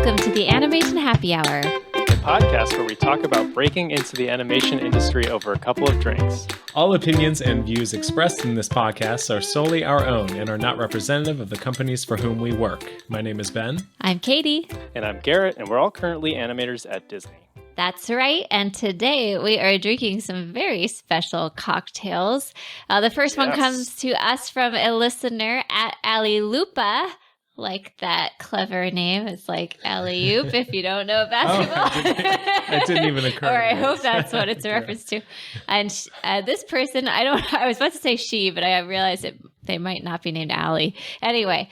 Welcome to the Animation Happy Hour, a podcast where we talk about breaking into the animation industry over a couple of drinks. All opinions and views expressed in this podcast are solely our own and are not representative of the companies for whom we work. My name is Ben. I'm Katie. And I'm Garrett, and we're all currently animators at Disney. That's right, and today we are drinking some very special cocktails. The first one comes to us from a listener at Ali Lupa. Like that clever name. It's like alley-oop if you don't know basketball. That didn't even occur. Or I hope that's what it's a reference to. And this person, I was about to say she, but I realized they might not be named Allie. Anyway,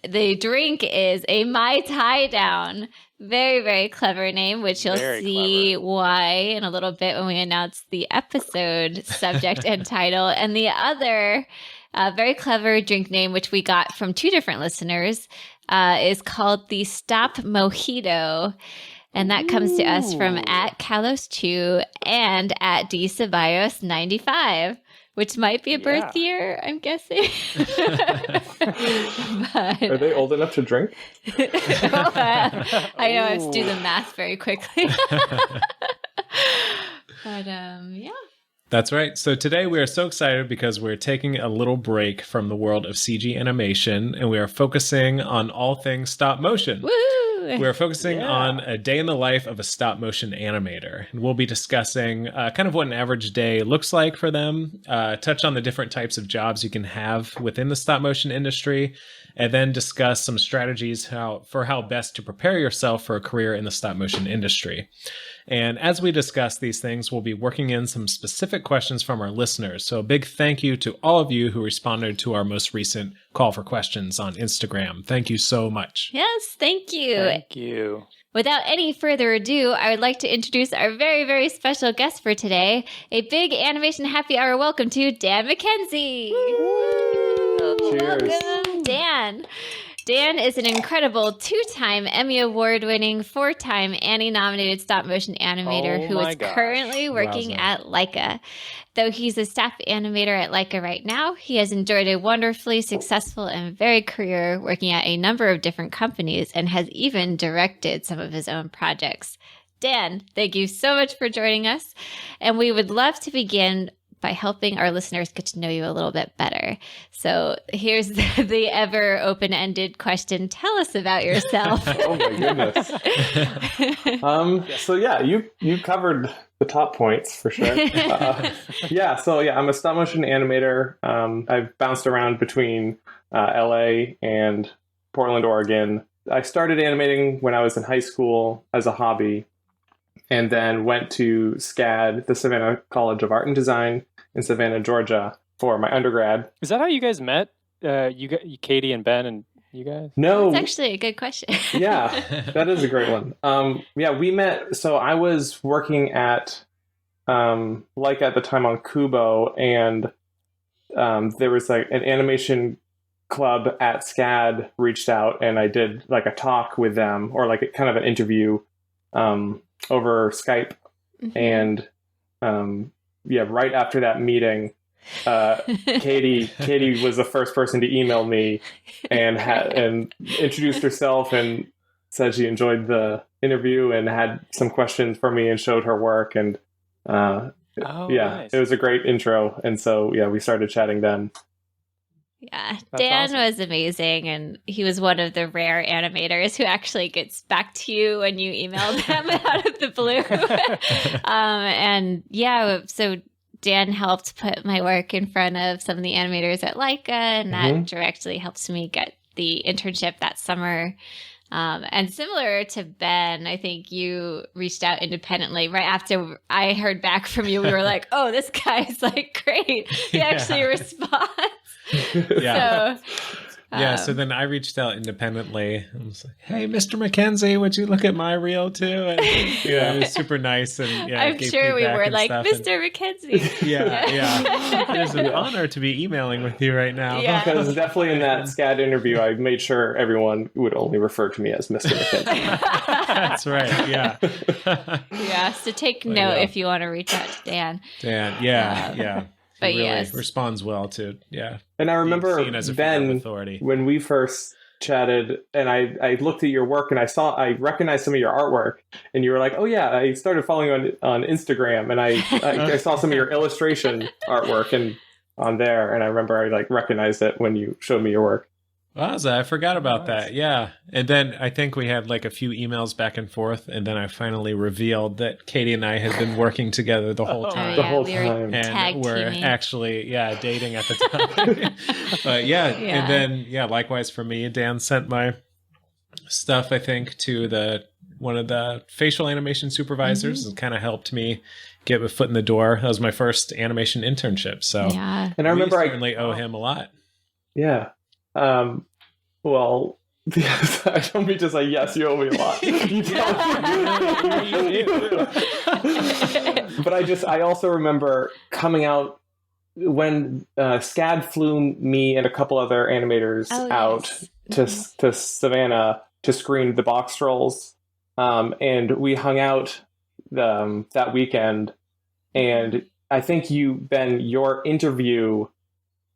the drink is a Mai Tai Down. Very, very clever name, which you'll see why in a little bit when we announce the episode subject and title. And the other very clever drink name, which we got from two different listeners, is called the Stop Mojito. And that comes to us from at Kalos2 and at D Ceballos 95, which might be a birth year, I'm guessing. Are they old enough to drink? I know, I have to do the math very quickly. But yeah. That's right. So today we are so excited because we're taking a little break from the world of CG animation and we are focusing on all things stop motion. Woo! We're focusing on a day in the life of a stop motion animator. And we'll be discussing kind of what an average day looks like for them, touch on the different types of jobs you can have within the stop motion industry, and then discuss some strategies for how best to prepare yourself for a career in the stop motion industry. And as we discuss these things, we'll be working in some specific questions from our listeners. So a big thank you to all of you who responded to our most recent call for questions on Instagram. Thank you so much. Yes, thank you. Thank you. Without any further ado, I would like to introduce our very, very special guest for today. A big animation happy hour welcome to Dan MacKenzie. Cheers. Welcome, Dan. Dan is an incredible 2-time Emmy Award-winning, 4-time Annie-nominated stop-motion animator who is currently working at LAIKA. Though he's a staff animator at LAIKA right now, he has enjoyed a wonderfully successful and varied career working at a number of different companies and has even directed some of his own projects. Dan, thank you so much for joining us, and we would love to begin by helping our listeners get to know you a little bit better. So here's the ever open-ended question. Tell us about yourself. Oh my goodness. So yeah, you covered the top points for sure. I'm a stop motion animator. I've bounced around between LA and Portland, Oregon. I started animating when I was in high school as a hobby, and then went to SCAD, the Savannah College of Art and Design in Savannah, Georgia, for my undergrad. Is that how you guys met? You Katie and Ben and you guys? No. That's actually a good question. Yeah, that is a great one. We met. So I was working at LAIKA at the time on Kubo, and there was like an animation club at SCAD reached out, and I did like a talk with them, or like a kind of an interview over Skype. And right after that meeting, Katie was the first person to email me and introduced herself and said she enjoyed the interview and had some questions for me and showed her work. And nice. It was a great intro. And so, we started chatting then. Yeah, That's Dan awesome. was amazing, and he was one of the rare animators who actually gets back to you when you email them out of the blue. So Dan helped put my work in front of some of the animators at LAIKA, and that directly helped me get the internship that summer. And similar to Ben, I think you reached out independently right after I heard back from you. We were like, oh, this guy's like great. He actually responds. So then I reached out independently. I was like, hey, Mr. MacKenzie, would you look at my reel too? And it was super nice. And I'm sure we were like, Mr. MacKenzie. It is an honor to be emailing with you right now. Yeah. Because definitely in that SCAD interview, I made sure everyone would only refer to me as Mr. MacKenzie. That's right. Yeah. So take note if you want to reach out to Dan. Yeah. But He really yes, responds well to And I remember seen as a figure of then authority. when we first chatted, and I looked at your work, and I recognized some of your artwork, and you were like, "Oh yeah, I started following you on Instagram, and I saw some of your illustration artwork and on there, and I remember I like recognized it when you showed me your work." Wowza, I forgot about that. Yeah. And then I think we had like a few emails back and forth, and then I finally revealed that Katie and I had been working together the whole time. The whole we were time. tag And we're teaming. actually, dating at the time. But and then, likewise for me, Dan sent my stuff, I think, to one of the facial animation supervisors and kind of helped me get a foot in the door. That was my first animation internship. So Yeah. And I remember we certainly owe him a lot. Yeah. Well, I don't mean to say yes, you owe me a lot. You don't. But I also remember coming out when SCAD flew me and a couple other animators out to Savannah to screen the box trolls, and we hung out that weekend. And I think your interview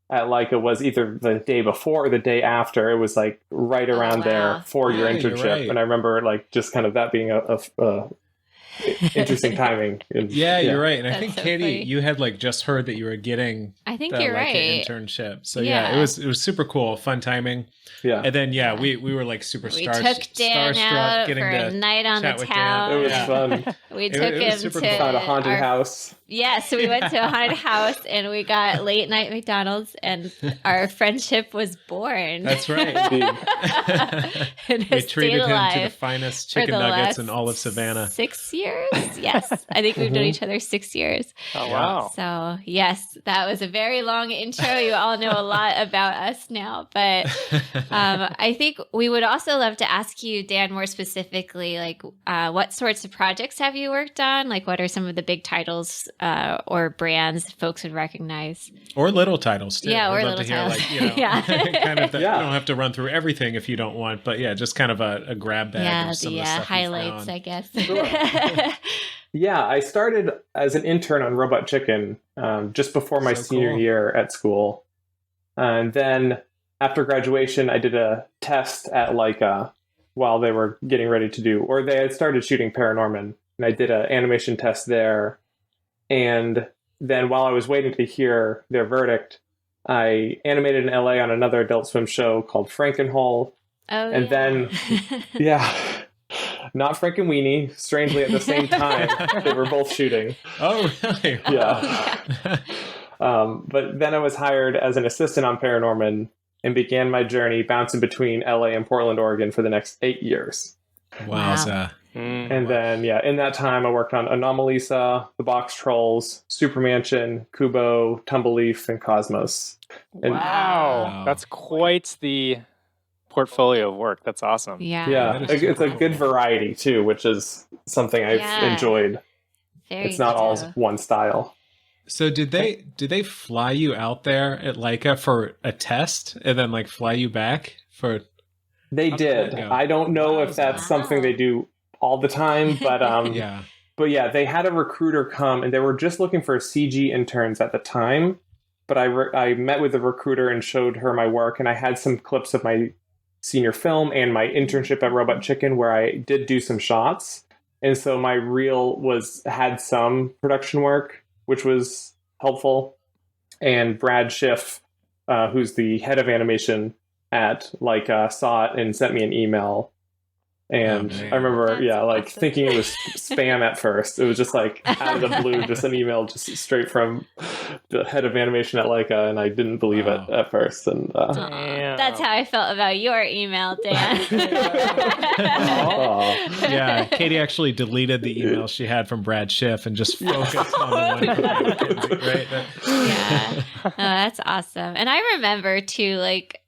at LAIKA was either the day before or the day after. It was like right around there for your internship. Right. And I remember like just kind of that being a interesting timing. You're right. And I think so Katie, funny. You had like just heard that you were getting I think the you're LAIKA right. internship. So it was super cool, fun timing. Yeah. And then we were like super We took Dan out for a night on the town. It was fun. We took him to found a haunted house. Yeah, so we went to a haunted house and we got late night McDonald's, and our friendship was born. That's right. We treated him to the finest chicken nuggets in all of Savannah. 6 years? Yes. I think we've known each other 6 years. Oh, wow. So, yes, that was a very long intro. You all know a lot about us now. But I think we would also love to ask you, Dan, more specifically, like what sorts of projects have you worked on? Like, what are some of the big titles or brands folks would recognize? Or little titles, too. Yeah, or I'd love little to hear, titles. like, you know, kind of you don't have to run through everything if you don't want, but just kind of a grab bag of some of the stuff highlights, I guess. Sure. Yeah, I started as an intern on Robot Chicken just before my senior year at school. And then after graduation, I did a test at LAIKA while they were getting ready they had started shooting Paranorman. And I did an animation test there. And then while I was waiting to hear their verdict, I animated in LA on another Adult Swim show called Frankenhole. Oh, and then, not Frankenweenie, strangely at the same time, they were both shooting. Oh, really? Yeah. But then I was hired as an assistant on Paranorman and began my journey bouncing between LA and Portland, Oregon for the next 8 years. Wowza. And then, in that time, I worked on Anomalisa, The Box Trolls, Supermansion, Kubo, Tumbleleaf, and Cosmos. And Wow. That's quite the portfolio of work. That's awesome. Yeah. It's a good variety, too, which is something I've enjoyed. It's not all one style. So did they fly you out there at LAIKA for a test and then like fly you back for? They did. I don't know if that's something they do all the time, but they had a recruiter come, and they were just looking for CG interns at the time. But I met with the recruiter and showed her my work, and I had some clips of my senior film and my internship at Robot Chicken where I did do some shots, and so my reel had some production work, which was helpful. And Brad Schiff, who's the head of animation at LAIKA, saw it and sent me an email. And I remember, thinking it was spam at first. It was just like out of the blue, just an email just straight from the head of animation at LAIKA, and I didn't believe it at first. And that's how I felt about your email, Dan. Yeah, Katie actually deleted the email she had from Brad Schiff and just focused on the one from MacKenzie, right? Yeah, that's awesome. And I remember too, like,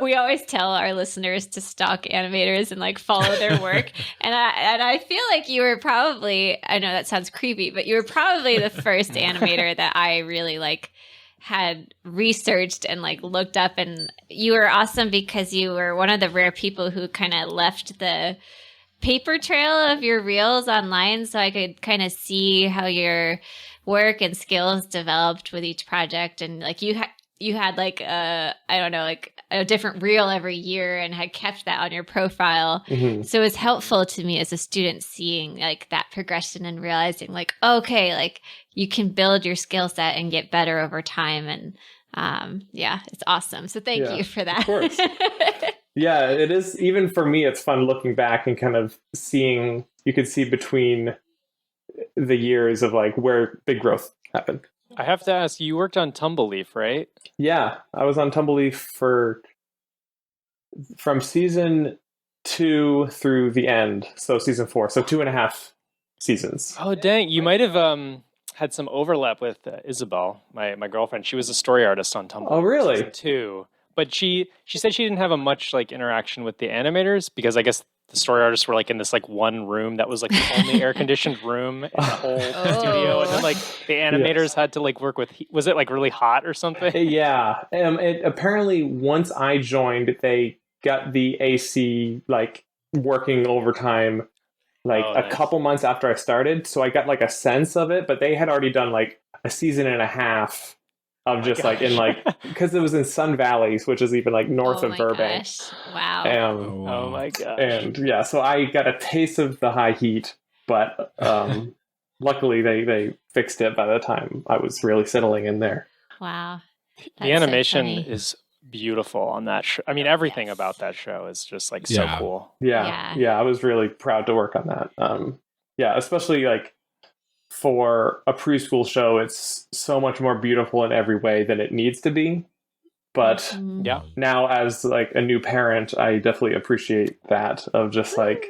we always tell our listeners to stalk animators and like follow their work. And I feel like you were probably, I know that sounds creepy, but you were probably the first animator that I really like had researched and like looked up. And you were awesome because you were one of the rare people who kind of left the paper trail of your reels online, so I could kind of see how your work and skills developed with each project. And like you had like I don't know, like a different reel every year and had kept that on your profile. So it's helpful to me as a student seeing like that progression and realizing like, okay, like you can build your skill set and get better over time. And yeah, it's awesome. So thank you for that. Of course. Yeah, it is. Even for me, it's fun looking back and kind of seeing, you could see between the years of like where big growth happened. I have to ask, you worked on Tumbleleaf, right? Yeah, I was on Tumbleleaf from season 2 through the end, so season 4, so 2.5 seasons. Oh, dang. You might have had some overlap with Isabel, my girlfriend. She was a story artist on Tumblr. Oh, really? Season 2. But she said she didn't have a much like interaction with the animators because I guess the story artists were like in this like one room that was like the only air conditioned room in the whole studio, and then like the animators had to like work with. Was it like really hot or something? Yeah. It apparently once I joined, they got the AC like working overtime like a couple months after I started, so I got like a sense of it. But they had already done like a season and a half of just like in like, because it was in Sun Valleys, which is even like north of Burbank. Gosh. Wow. Oh my gosh. And yeah, so I got a taste of the high heat, but luckily they fixed it by the time I was really settling in there. Wow. The animation is beautiful on that show. I mean, everything about that show is just like so cool. Yeah. I was really proud to work on that. Yeah, especially like for a preschool show, it's so much more beautiful in every way than it needs to be. But now as like a new parent, I definitely appreciate that of just like,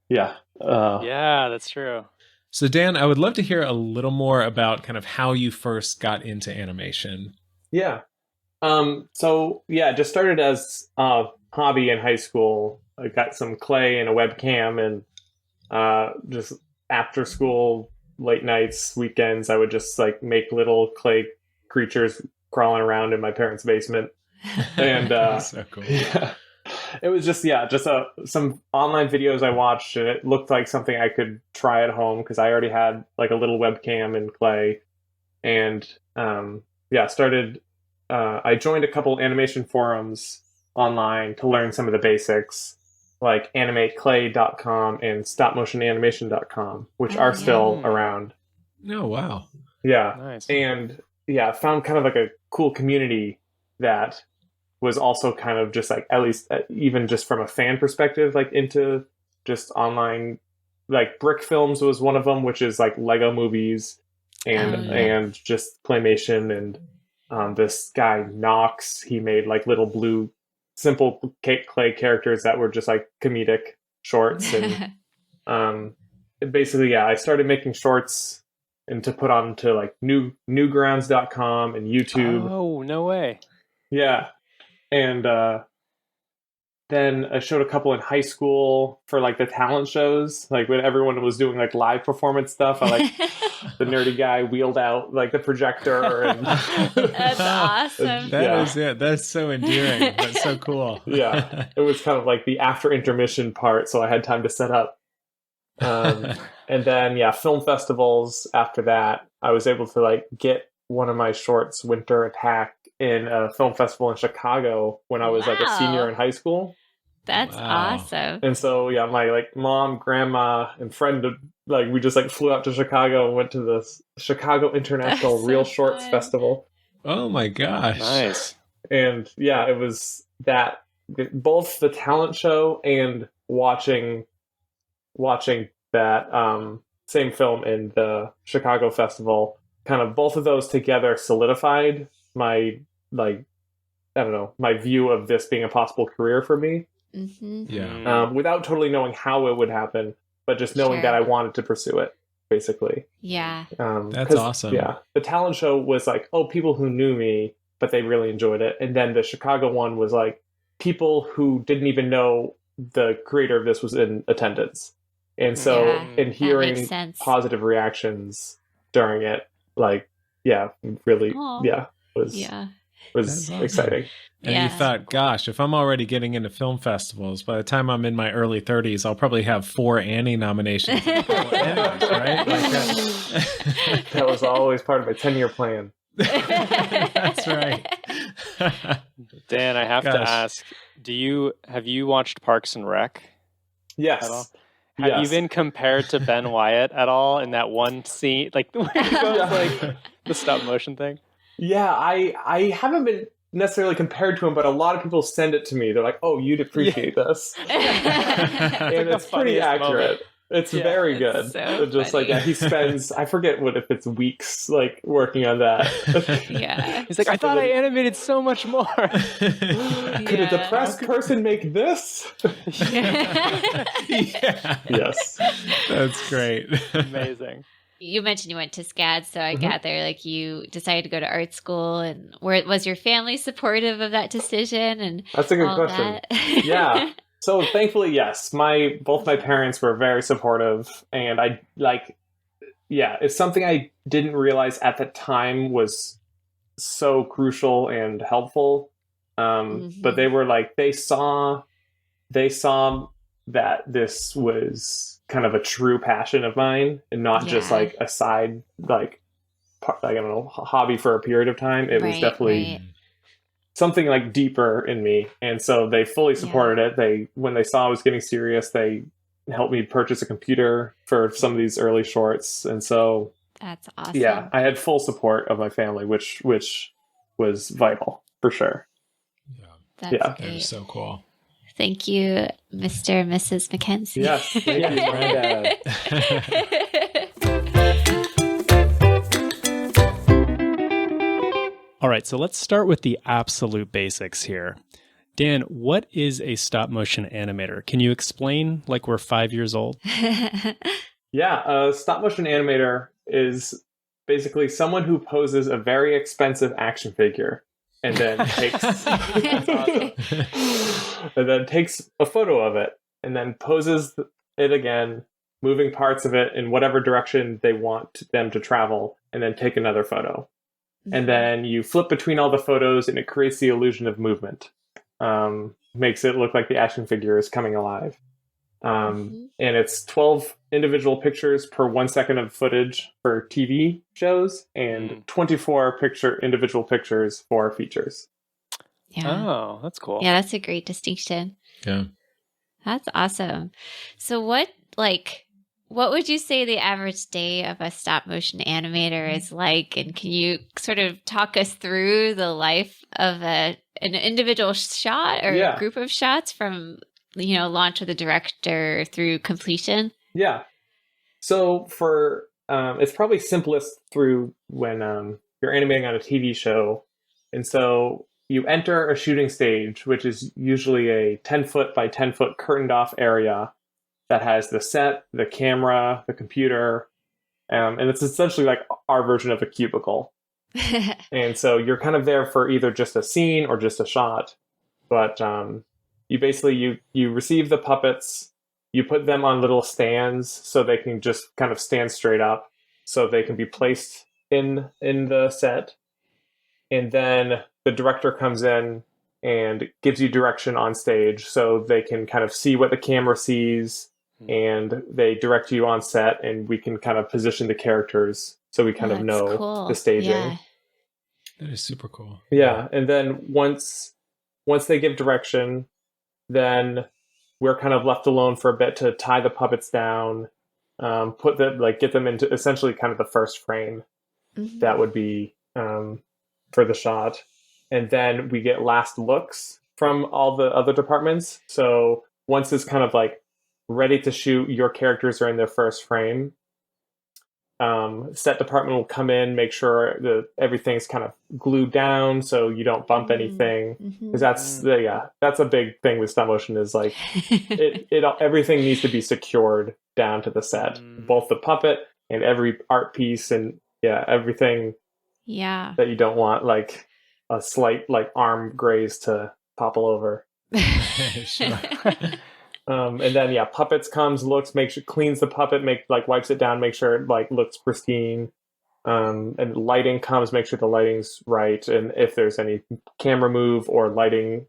yeah, that's true. So Dan, I would love to hear a little more about kind of how you first got into animation. Yeah. Just started as a hobby in high school. I got some clay and a webcam, and just after school, late nights, weekends, I would just like make little clay creatures crawling around in my parents' basement. And so cool. Yeah, it was just some online videos I watched, and it looked like something I could try at home because I already had like a little webcam and clay. And started I joined a couple animation forums online to learn some of the basics, like animateclay.com and stopmotionanimation.com, which are still around. Oh, wow. Yeah. Nice. And found kind of like a cool community that was also kind of just like, at least even just from a fan perspective, like into just online, like Brick Films was one of them, which is like Lego movies and just claymation. And this guy Knox, he made like little blue simple clay characters that were just like comedic shorts. And basically, I started making shorts and to put onto like newgrounds.com and YouTube. Oh, no way. Yeah. And then I showed a couple in high school for like the talent shows, like when everyone was doing like live performance stuff. I like the nerdy guy wheeled out like the projector. And that's awesome. That's so endearing. That's so cool. Yeah, it was kind of like the after intermission part, so I had time to set up. And then film festivals. After that, I was able to like get one of my shorts, Winter Attack, in a film festival in Chicago when I was like a senior in high school. That's awesome. And so my like mom, grandma, and friend, like we just like flew out to Chicago and went to the Chicago International Real Shorts Festival. Oh my gosh. Nice. And it was that, both the talent show and watching that same film in the Chicago Festival, kind of both of those together solidified my my view of this being a possible career for me. Mm-hmm. Yeah. Without totally knowing how it would happen, but just knowing that I wanted to pursue it, basically. Yeah. That's awesome. Yeah. The talent show was like, people who knew me, but they really enjoyed it. And then the Chicago one was like people who didn't even know the creator of this was in attendance. And so in hearing positive reactions during it, like, really, was exciting. And you thought, gosh, if I'm already getting into film festivals, by the time I'm in my early 30s, I'll probably have 4 Annie nominations. Right? That was always part of my 10-year plan. That's right. Dan, I have to ask, have you watched Parks and Rec Yes. at all? Have you been compared to Ben Wyatt at all in that one scene, like where he goes like the stop motion thing? Yeah, I haven't been necessarily compared to him, but a lot of people send it to me. They're like, "Oh, you'd appreciate this," and it's pretty accurate. Moment. It's very good. So just funny. like he spends, I forget if it's weeks like working on that. Yeah, he's like, I thought I animated so much more. Could a depressed person make this? Yes, that's great. Amazing. You mentioned you went to SCAD, so I gather like you decided to go to art school, and was your family supportive of that decision? And that's a good question. Yeah. So thankfully, yes, both my parents were very supportive, and it's something I didn't realize at the time was so crucial and helpful. But they were like, they saw that this was kind of a true passion of mine, and not just like a side, like I don't know, hobby for a period of time. It was definitely something like deeper in me, and so they fully supported it. When they saw I was getting serious, they helped me purchase a computer for some of these early shorts, and so that's awesome. Yeah, I had full support of my family, which was vital for sure. That's great. That is so cool. Thank you, Mr. and Mrs. MacKenzie. Yes, thank you, Granddad. All right, so let's start with the absolute basics here. Dan, what is a stop motion animator? Can you explain like we're 5 years old? Yeah, a stop motion animator is basically someone who poses a very expensive action figure and then takes a photo of it and then poses it again, moving parts of it in whatever direction they want them to travel, and then take another photo. And then you flip between all the photos and it creates the illusion of movement. Makes it look like the action figure is coming alive. And it's 12 individual pictures per 1 second of footage for TV shows, and 24 individual pictures for features. Yeah. Oh, that's cool. Yeah, that's a great distinction. Yeah. That's awesome. So what would you say the average day of a stop motion animator is like? And can you sort of talk us through the life of an individual shot or a group of shots from, launch of the director through completion? Yeah. So for, it's probably simplest through when you're animating on a TV show. And so you enter a shooting stage, which is usually a 10-foot by 10-foot curtained off area that has the set, the camera, the computer, and it's essentially like our version of a cubicle. And so you're kind of there for either just a scene or just a shot. But you basically, you receive the puppets, you put them on little stands so they can just kind of stand straight up, so they can be placed in the set. And then the director comes in and gives you direction on stage so they can kind of see what the camera sees, and they direct you on set, and we can kind of position the characters so we kind of know the staging. Yeah. That is super cool. Yeah, and then once they give direction, then we're kind of left alone for a bit to tie the puppets down, get them into essentially kind of the first frame. That would be for the shot. And then we get last looks from all the other departments. So once it's kind of like ready to shoot, your characters are in their first frame. Set department will come in, make sure that everything's kind of glued down so you don't bump anything. Because that's a big thing with stop motion, is like everything needs to be secured down to the set, both the puppet and every art piece, and everything that you don't want like a slight like arm graze to topple over. Sure. And then puppets comes, looks, cleans the puppet, wipes it down, make sure it like looks pristine. And lighting comes, make sure the lighting's right, and if there's any camera move or lighting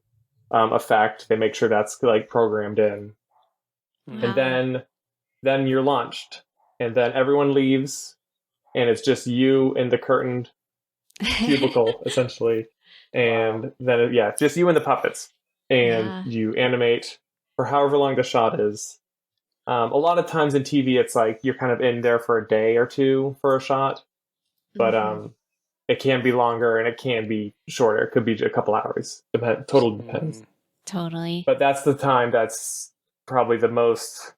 effect, they make sure that's like programmed in. And then you're launched, and then everyone leaves, and it's just you in the curtained cubicle essentially, and then it's just you and the puppets, and you animate for however long the shot is. A lot of times in TV, it's like you're kind of in there for a day or two for a shot, but it can be longer and it can be shorter. It could be a couple hours. Totally depends. Totally. But that's the time that's probably the most,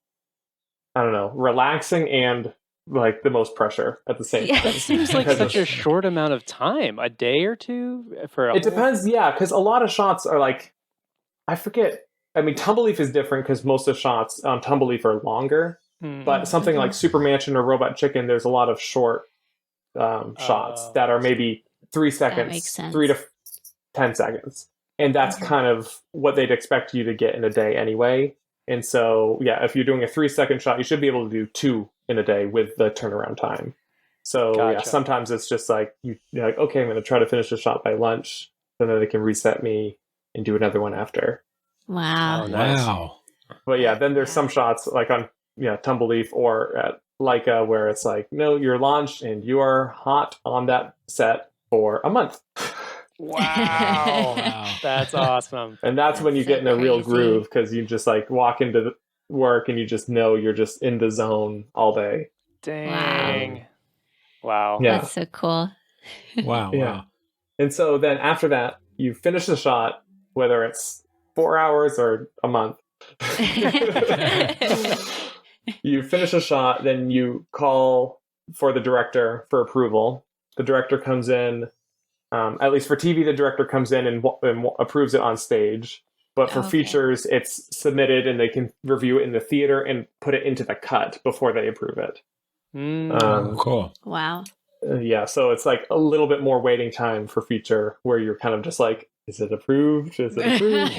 I don't know, relaxing and like the most pressure at the same time. It seems like such a short amount of time, a day or two for a It depends, because a lot of shots are like, I forget. I mean, Tumbleleaf is different because most of the shots on Tumbleleaf are longer. But something like Super Mansion or Robot Chicken, there's a lot of short shots that are maybe 3 seconds, 3 to 10 seconds. And that's kind of what they'd expect you to get in a day anyway. And so, if you're doing a 3-second shot, you should be able to do 2 in a day with the turnaround time. So sometimes it's just like, you're like, okay, I'm going to try to finish the shot by lunch. And then they can reset me and do another one after. Wow. Oh, nice. Wow. But then there's some shots like on Tumbleleaf or at LAIKA where it's like, no, you're launched and you are hot on that set for a month. Wow. That's awesome. And that's when you get in a real groove, because you just like walk into the work and you just know you're just in the zone all day. Dang. Wow. Yeah. That's so cool. Wow. And so then after that, you finish the shot, whether it's 4 hours or a month. You finish a shot, then you call for the director for approval. The director comes in, at least for TV, the director comes in and approves it on stage. But for features, it's submitted and they can review it in the theater and put it into the cut before they approve it. Cool. Wow. So it's like a little bit more waiting time for feature where you're kind of just like, is it approved? Is it approved?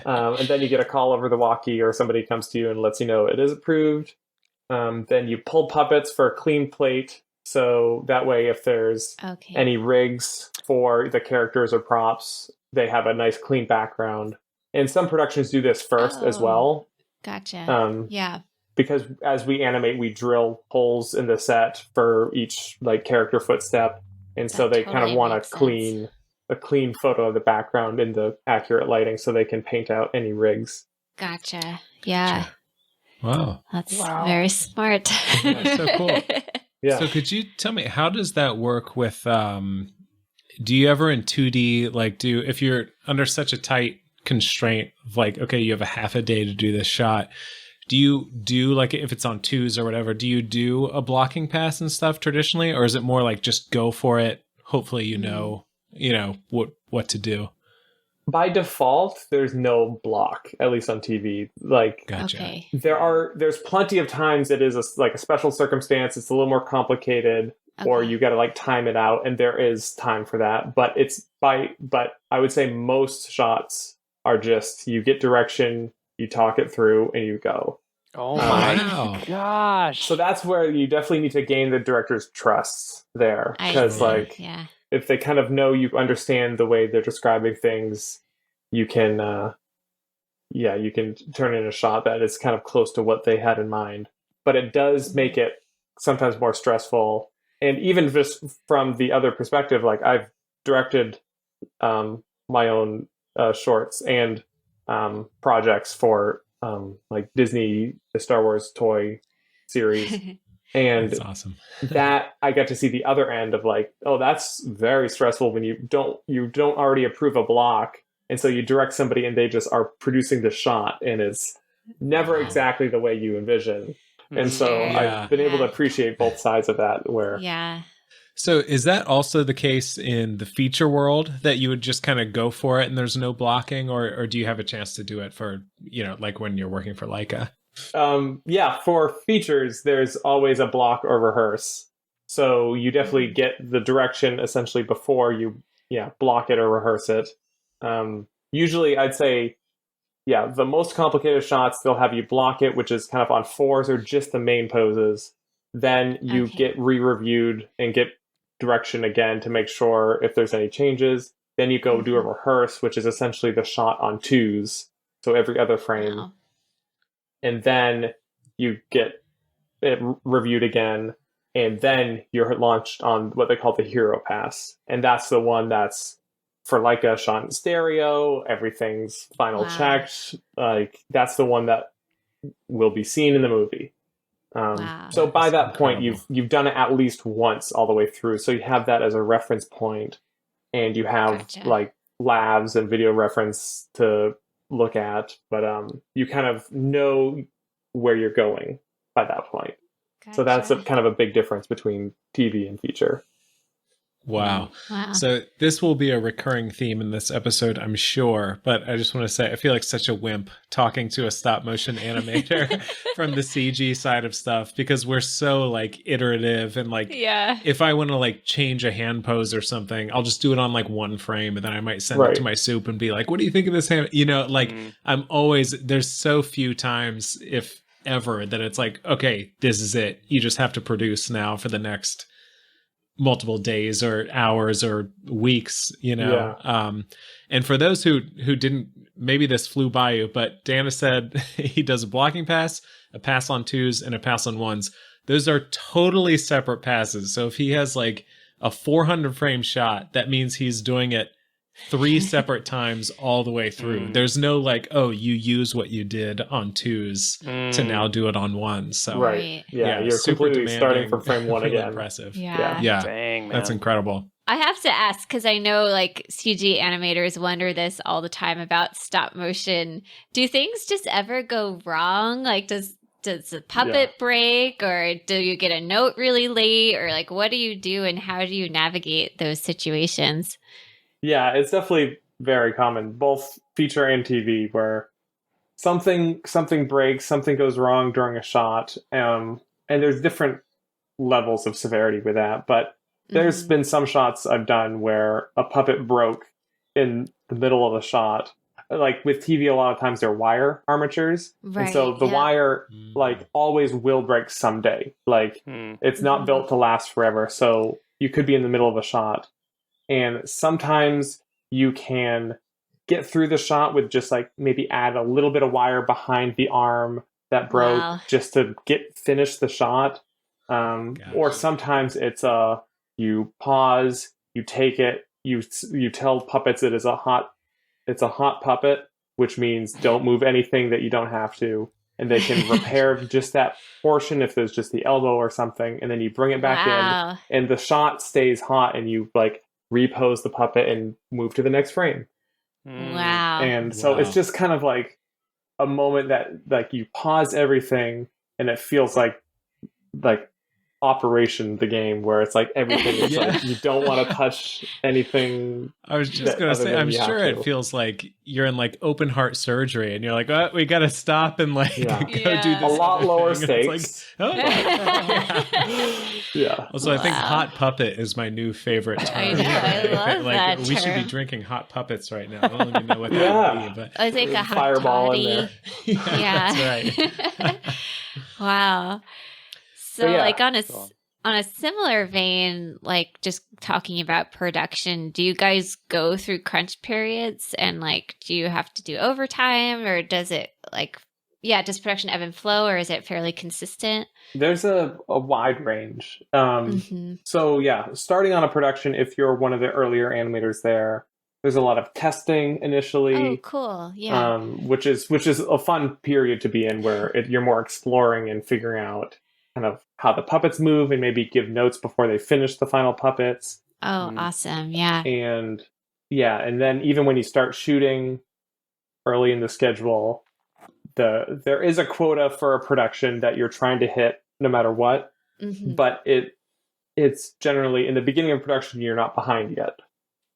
And then you get a call over the walkie or somebody comes to you and lets you know it is approved. Then you pull puppets for a clean plate. So that way, if there's any rigs for the characters or props, they have a nice clean background. And some productions do this first as well. Gotcha. Because as we animate, we drill holes in the set for each like character footstep. And so they kind of want a clean photo of the background in the accurate lighting so they can paint out any rigs. Gotcha. Yeah. Wow. That's very smart. That's so cool. Yeah. So could you tell me, how does that work with, do you ever in 2D, like if you're under such a tight constraint of like, okay, you have a half a day to do this shot, do you do like, if it's on 2s or whatever, do you do a blocking pass and stuff traditionally? Or is it more like just go for it? Hopefully, you know what to do. By default, there's no block, at least on TV. Like, gotcha. There's plenty of times it is a special circumstance. It's a little more complicated, or you got to like time it out, and there is time for that. But but I would say most shots are just you get direction, you talk it through, and you go. Oh my gosh! So that's where you definitely need to gain the director's trust there, because if they kind of know you understand the way they're describing things, you can, you can turn in a shot that is kind of close to what they had in mind. But it does make it sometimes more stressful. And even just from the other perspective, like I've directed my own shorts and projects for like Disney, the Star Wars toy series. And that's awesome. That I got to see the other end of like, oh, that's very stressful when you don't already approve a block, and so you direct somebody and they just are producing the shot and it's never exactly the way you envision. And so I've been able to appreciate both sides of that. So is that also the case in the feature world, that you would just kind of go for it and there's no blocking, or do you have a chance to do it for, like when you're working for LAIKA? For features, there's always a block or rehearse. So you definitely get the direction essentially before you, block it or rehearse it. Usually I'd say, the most complicated shots, they'll have you block it, which is kind of on 4s or just the main poses. Then you get re-reviewed and get direction again to make sure if there's any changes. Then you go do a rehearse, which is essentially the shot on 2s. So every other frame. Wow. And then you get it reviewed again. and then you're launched on what they call the Hero Pass, and that's the one that's for LAIKA shot in stereo, everything's final checked. Like that's the one that will be seen in the movie. So by that point, you've done it at least once all the way through. So you have that as a reference point, and you have like labs and video reference to look at. But you kind of know where you're going by that point. So that's kind of a big difference between TV and feature. Wow. So this will be a recurring theme in this episode, I'm sure. But I just want to say, I feel like such a wimp talking to a stop motion animator from the CG side of stuff, because we're so like iterative and like, if I want to like change a hand pose or something, I'll just do it on like one frame, and then I might send it to my soup and be like, what do you think of this hand? You know, like I'm always, there's so few times, if ever, that it's like, okay, this is it. You just have to produce now for the next multiple days or hours or weeks, you know. And for those who didn't, maybe this flew by you, but Dana said he does a blocking pass, a pass on twos, and a pass on ones. Those are totally separate passes. So if he has like a 400 frame shot, that means he's doing it 3 separate times all the way through. There's no like, oh, you use what you did on twos to now do it on ones. So you're completely starting from frame 1 really again. Impressive. Yeah. Dang, man. That's incredible. I have to ask, because I know like CG animators wonder this all the time about stop motion. Do things just ever go wrong? Like does the puppet break, or do you get a note really late, or like what do you do and how do you navigate those situations? Yeah, it's definitely very common, both feature and TV, where something breaks, something goes wrong during a shot, and there's different levels of severity with that. But there's been some shots I've done where a puppet broke in the middle of a shot. Like with TV, a lot of times they're wire armatures, and so the wire like always will break someday. Like it's not built to last forever, so you could be in the middle of a shot. And sometimes you can get through the shot with just like maybe add a little bit of wire behind the arm that broke just to finish the shot. Or sometimes it's you pause, you take it, you tell puppets it's a hot puppet, which means don't move anything that you don't have to. And they can repair just that portion if there's just the elbow or something. And then you bring it back in and the shot stays hot, and you like repose the puppet and move to the next frame. And so it's just kind of like a moment that like you pause everything, and it feels like Operation the game, where it's like everything is like you don't want to touch anything. I was just gonna say, I'm sure it feels like you're in like open heart surgery, and you're like, oh, we gotta stop and like go do this. A lot lower stakes. Like, Also, I think hot puppet is my new favorite term. I know, I love like that we term. should be drinking hot puppets right now. I don't even know what that would be, but I think a hot fireball toddy. in there. That's right. Wow. So like on a similar vein, like just talking about production, do you guys go through crunch periods, and like do you have to do overtime, or does it like does production ebb and flow, or is it fairly consistent? There's a wide range. So starting on a production, if you're one of the earlier animators there's a lot of testing initially. Oh, cool. Yeah. Which is a fun period to be in, where you're more exploring and figuring out kind of how the puppets move, and maybe give notes before they finish the final puppets. Oh, awesome. Yeah. And then even when you start shooting early in the schedule, there is a quota for a production that you're trying to hit no matter what. But it's generally in the beginning of production, you're not behind yet.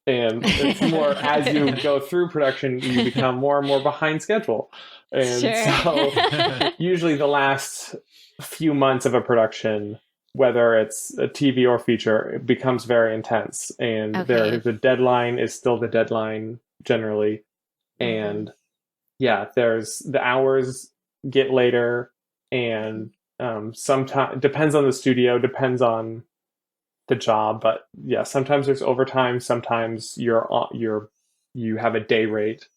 And it's more as you go through production, you become more and more behind schedule. And so usually the last few months of a production, whether it's a TV or feature, it becomes very intense. And the deadline is still the deadline generally. And there's the hours get later, and sometimes depends on the studio, depends on the job, but sometimes there's overtime, sometimes you have a day rate,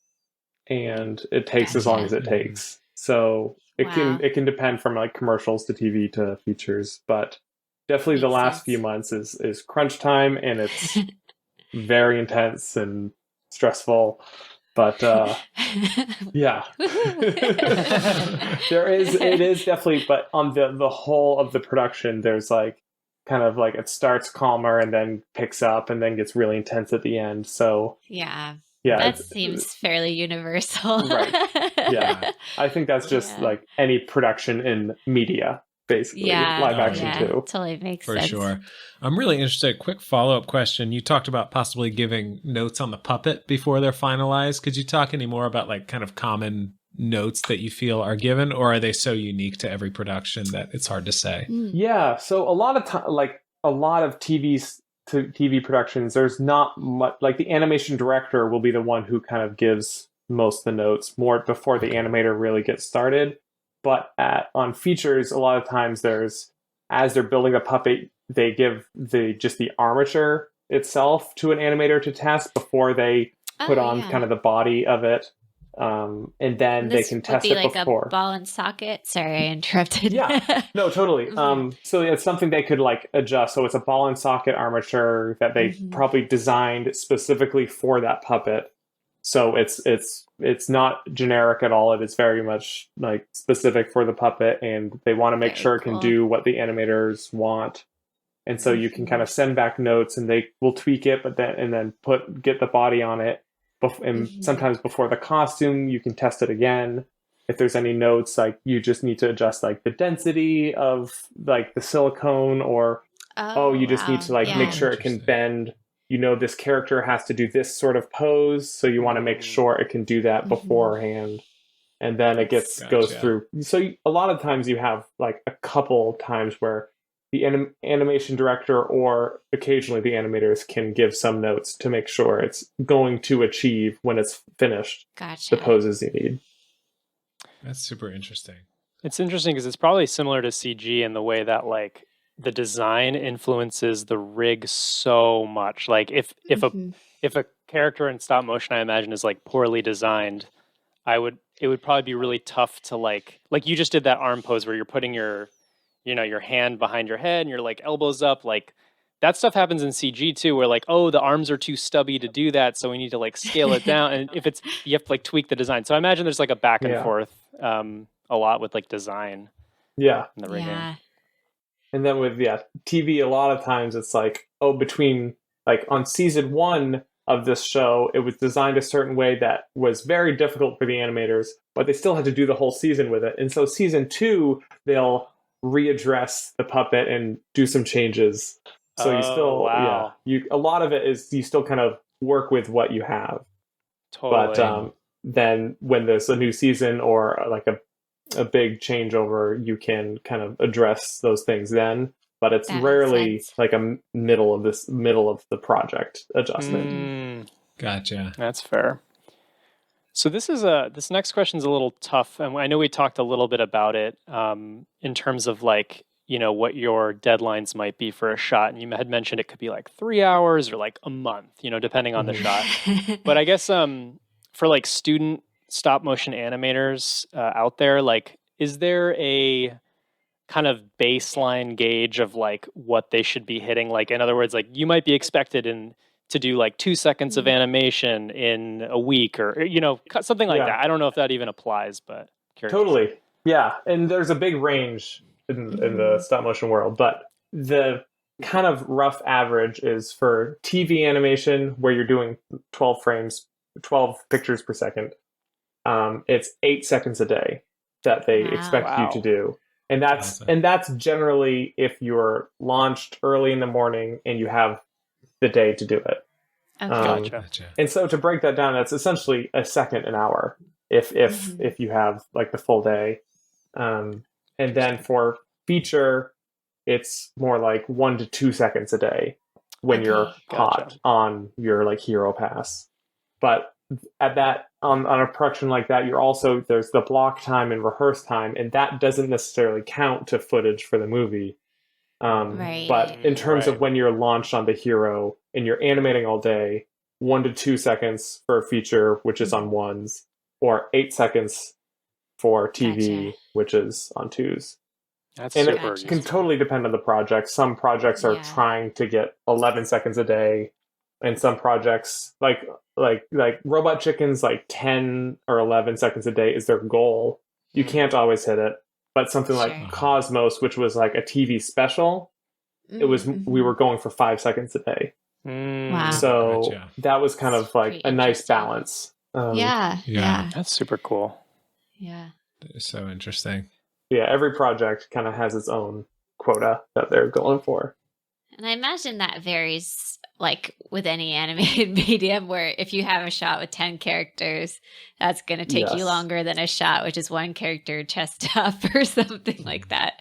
and it takes as long as it takes. So it can depend from like commercials to TV to features, but definitely the Makes last sense. few months is crunch time, and it's very intense and stressful. But yeah, it is definitely. But on the whole of the production, there's like kind of like it starts calmer and then picks up and then gets really intense at the end. So Yeah. yeah, That seems fairly universal. right. Yeah, I think that's just Yeah. like any production in media, basically, Yeah. live Oh, action yeah. too. Totally makes For sense. sure. I'm really interested. Quick follow-up question. You talked about possibly giving notes on the puppet before they're finalized. Could you talk any more about like kind of common notes that you feel are given, or are they so unique to every production that it's hard to say? Yeah, so a lot of time, like a lot of TV productions, there's not much. Like the animation director will be the one who kind of gives most of the notes more before the animator really gets started. But on features, a lot of times as they're building a puppet, they give the armature itself to an animator to test before they put on kind of the body of it. And then they can test it like before. A ball and socket. Sorry, I interrupted. Yeah, no, totally. So it's something they could like adjust. So it's a ball and socket armature that they probably designed specifically for that puppet. So it's not generic at all. It is very much like specific for the puppet, and they want to make sure it can do what the animators want. And so you can kind of send back notes, and they will tweak it, but then get the body on it. And sometimes before the costume, you can test it again. If there's any notes, like you just need to adjust like the density of like the silicone, or you just need to like make sure it can bend. You know, this character has to do this sort of pose, so you want to make sure it can do that beforehand. And then it goes through. So a lot of times you have like a couple times where the animation director or occasionally the animators can give some notes to make sure it's going to achieve, when it's finished, the poses you need. That's super interesting. It's interesting because it's probably similar to CG in the way that like the design influences the rig so much. Like if a character in stop motion, I imagine, is like poorly designed, it would probably be really tough to like you just did that arm pose where you're putting your hand behind your head and your like elbows up. Like that stuff happens in CG too, where like, oh, the arms are too stubby to do that, so we need to like scale it down. And if you have to like tweak the design. So I imagine there's like a back and forth a lot with like design. Yeah. In the rigging. Yeah. And then with TV, a lot of times it's like, between like on season 1 of this show, it was designed a certain way that was very difficult for the animators, but they still had to do the whole season with it. And so season 2, they'll readdress the puppet and do some changes. So you still, a lot of it is you still kind of work with what you have. Totally. But then when there's a new season or like a big changeover, you can kind of address those things then. But it's rarely like a middle of the project adjustment. Gotcha. That's fair. So this next question is a little tough, and I know we talked a little bit about it in terms of like, what your deadlines might be for a shot, and you had mentioned it could be like 3 hours or like a month, depending on the shot. But I guess for like student stop motion animators out there, like, is there a kind of baseline gauge of like what they should be hitting? Like, in other words, like you might be expected to do like 2 seconds of animation in a week, or something like that. I don't know if that even applies, but curious. Totally. Yeah. And there's a big range in the stop motion world, but the kind of rough average is for TV animation, where you're doing 12 pictures per second. It's 8 seconds a day that they expect you to do. And that's generally if you're launched early in the morning and you have the day to do it. Okay. Gotcha. And so to break that down, that's essentially a second an hour if you have like the full day. And then for feature, it's more like 1 to 2 seconds a day when you're hot on your like hero pass. But at that on a production like that, there's the block time and rehearse time, and that doesn't necessarily count to footage for the movie. But in terms of when you're launched on the hero and you're animating all day, 1 to 2 seconds for a feature, which is on 1s, or 8 seconds for TV, which is on 2s. That's And super it can totally depend on the project. Some projects are trying to get 11 seconds a day, and some projects like Robot Chicken's like 10 or 11 seconds a day is their goal. You can't always hit it, but something like Cosmos, which was like a TV special, it was we were going for 5 seconds a day. Wow. So that was kind of like a nice balance. Yeah. That's super cool. Yeah. That is so interesting. Yeah, every project kind of has its own quota that they're going for. And I imagine that varies like with any animated medium, where if you have a shot with 10 characters, that's going to take you longer than a shot which is one character chest up or something like that.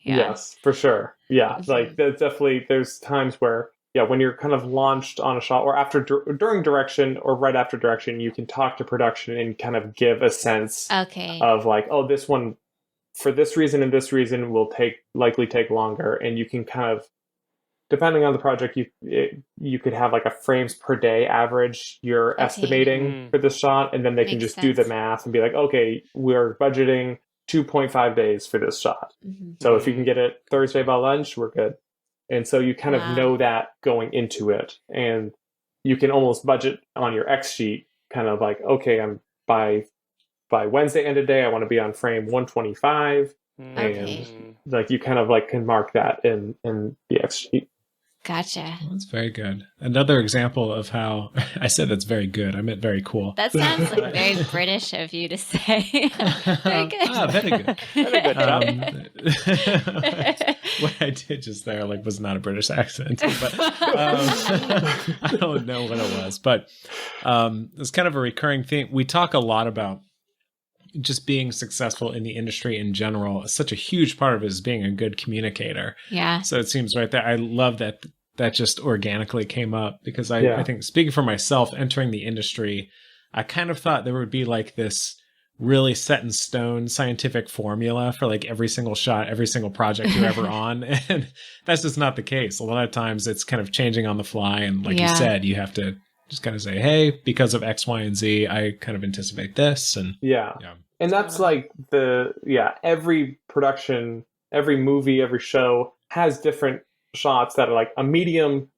Yeah. Yes, for sure. Yeah, like definitely there's times where, when you're kind of launched on a shot or after during direction or right after direction, you can talk to production and kind of give a sense of like, oh, this one for this reason and this reason will likely take longer, and you can kind of, depending on the project, you could have like a frames per day average you're estimating for this shot, and then they can just do the math and be like, okay, we're budgeting 2.5 days for this shot. So if you can get it Thursday by lunch, we're good. And so you kind of know that going into it, and you can almost budget on your X sheet, kind of like, okay, I'm by Wednesday end of day, I want to be on frame 125, and like you kind of like can mark that in the X sheet. Gotcha. That's very good. Another example of how I said that's very good. I meant very cool. That sounds like very British of you to say. Very good. Very good. Very good job. What I did just there was not a British accent, but I don't know what it was. But it's kind of a recurring theme. We talk a lot about just being successful in the industry in general. Such a huge part of it is being a good communicator. Yeah. So it seems right there. I love that just organically came up, because I think, speaking for myself, entering the industry, I kind of thought there would be like this really set in stone scientific formula for like every single shot, every single project you're ever on. And that's just not the case. A lot of times it's kind of changing on the fly. And like you said, you have to just kind of say, hey, because of X, Y, and Z, I kind of anticipate this. And and that's like every production, every movie, every show has different shots that are like a medium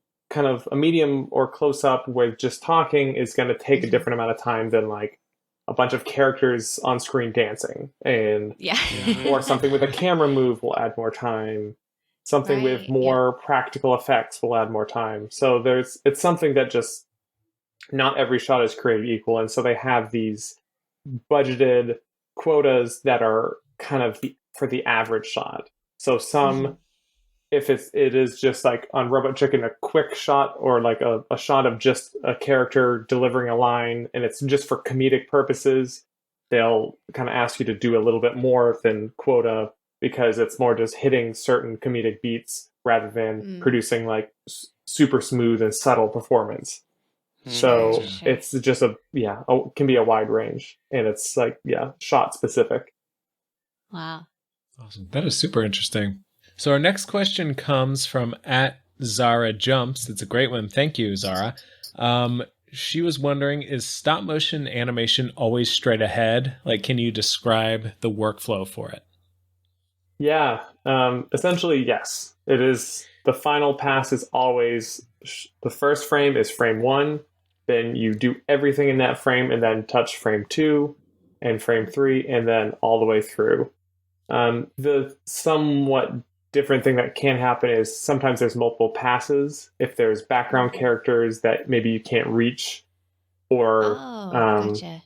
or close up with just talking is going to take a different amount of time than like a bunch of characters on screen dancing, and or something with a camera move will add more time. Something with more practical effects will add more time. So it's something that just not every shot is created equal, and so they have these budgeted quotas that are kind of for the average shot. So some, if it is just like on Robot Chicken, a quick shot or like a shot of just a character delivering a line, and it's just for comedic purposes, they'll kind of ask you to do a little bit more than quota, because it's more just hitting certain comedic beats rather than producing like super smooth and subtle performance. So it's just can be a wide range, and it's like, shot specific. Wow. Awesome. That is super interesting. So our next question comes from @ZaraJumps. It's a great one. Thank you, Zara. She was wondering, is stop motion animation always straight ahead? Like, can you describe the workflow for it? Yeah. Essentially, yes. It is. The final pass is always, the first frame is frame 1. Then you do everything in that frame and then touch frame 2 and frame 3 and then all the way through. The somewhat different thing that can happen is sometimes there's multiple passes. If there's background characters that maybe you can't reach, or gotcha.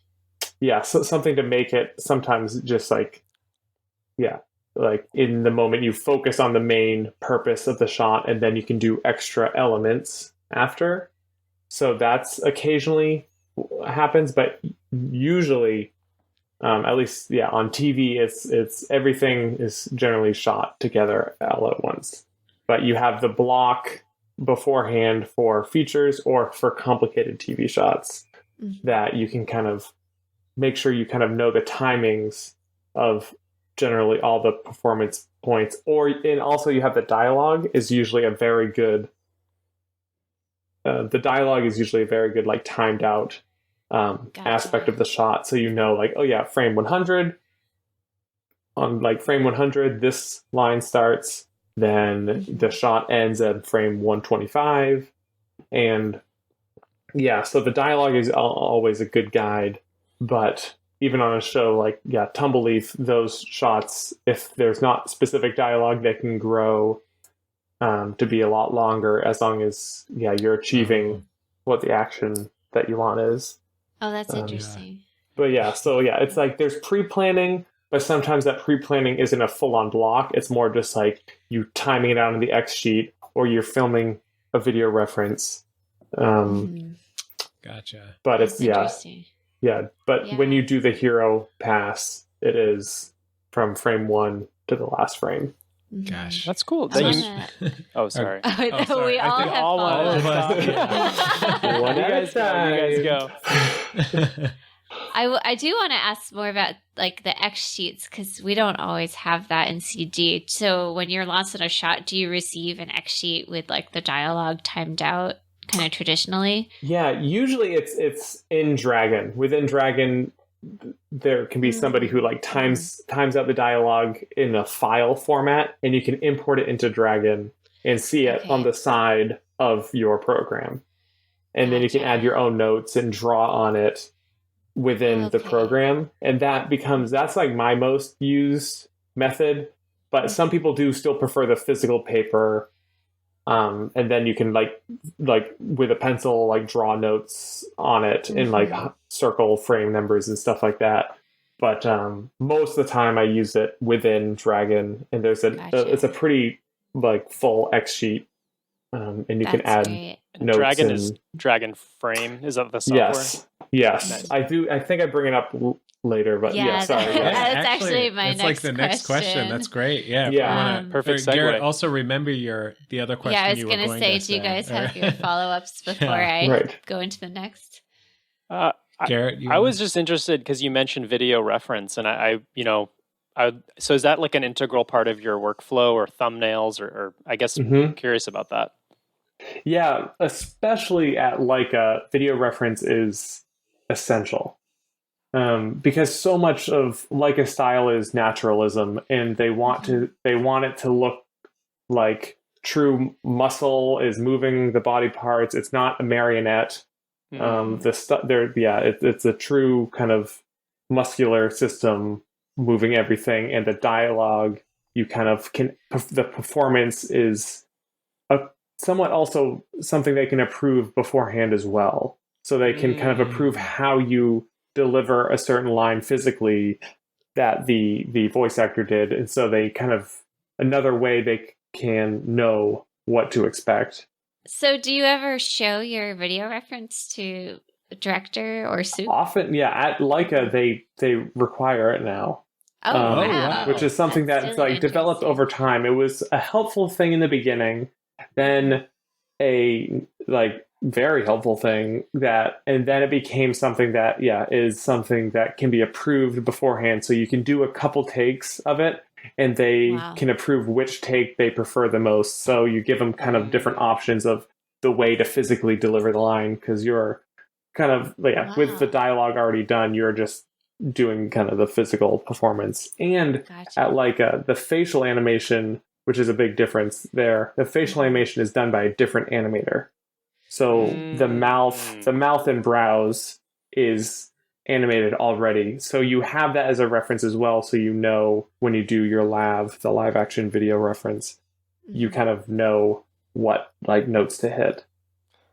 So something to make it sometimes just like in the moment you focus on the main purpose of the shot, and then you can do extra elements after. So that's occasionally happens, but usually, at least on TV, it's everything is generally shot together all at once. But you have the block beforehand for features or for complicated TV shots that you can kind of make sure you kind of know the timings of generally all the performance points. And also you have the dialogue is usually a very good. The dialogue is usually a very good, like, timed out aspect of the shot. So like, oh yeah, frame 100, on like frame 100, this line starts, then the shot ends at frame 125. And yeah, so the dialogue is always a good guide, but even on a show like Tumbleleaf, those shots, if there's not specific dialogue, they can grow to be a lot longer, as long as you're achieving what the action that you want is. Oh, that's interesting. But it's like there's pre-planning, but sometimes that pre-planning isn't a full-on block. It's more just like you timing it out on the X sheet, or you're filming a video reference. Gotcha. But That's it's interesting. But when you do the hero pass, it is from frame 1 to the last frame. Gosh, that's cool. Oh, sorry. We all have all of us. One you at a time. You guys go. I do want to ask more about like the X sheets, because we don't always have that in CG. So when you're lost in a shot, do you receive an X sheet with like the dialogue timed out, kind of traditionally? Yeah, usually it's in Dragon. Within Dragon, there can be somebody who like times out the dialogue in a file format, and you can import it into Dragon and see it on the side of your program. And then you can add your own notes and draw on it within the program. And that's like my most used method. But some people do still prefer the physical paper. And then you can like with a pencil, like draw notes on it in like circle frame numbers and stuff like that. But most of the time I use it within Dragon, and there's it's a pretty like full X sheet. And you can add notes. Dragon is Dragon Frame. Is that the software? Yes. Nice. I do. I think I bring it up later, but sorry. That's actually my that's next like the next question. That's great. Yeah. Perfect segue. Garrett, also remember the other question. I was going to say, do you guys have your follow-ups before I go into the next? Garrett, I was just interested because you mentioned video reference, and so is that like an integral part of your workflow or thumbnails, or I guess I'm curious about that. Yeah, especially at LAIKA, video reference is essential. Because so much of LAIKA style is naturalism, and they want it to look like true muscle is moving the body parts. It's not a marionette. It's a true kind of muscular system moving everything, and the dialogue you kind of the performance is somewhat also something they can approve beforehand as well. So they can kind of approve how you deliver a certain line physically that the voice actor did. And so they kind of, another way they can know what to expect. So do you ever show your video reference to director or soup? Often, at LAIKA, they require it now. Wow. Which is something that's really like developed over time. It was a helpful thing in the beginning, then a like very helpful thing and then it became something that is something that can be approved beforehand. So you can do a couple takes of it, and they can approve which take they prefer the most. So you give them kind of different options of the way to physically deliver the line, because you're kind of with the dialogue already done, you're just doing kind of the physical performance. And at LAIKA, the facial animation, which is a big difference there, the facial animation is done by a different animator. So the mouth and brows is animated already. So you have that as a reference as well. So you know when you do your the live action video reference, you kind of know what like notes to hit.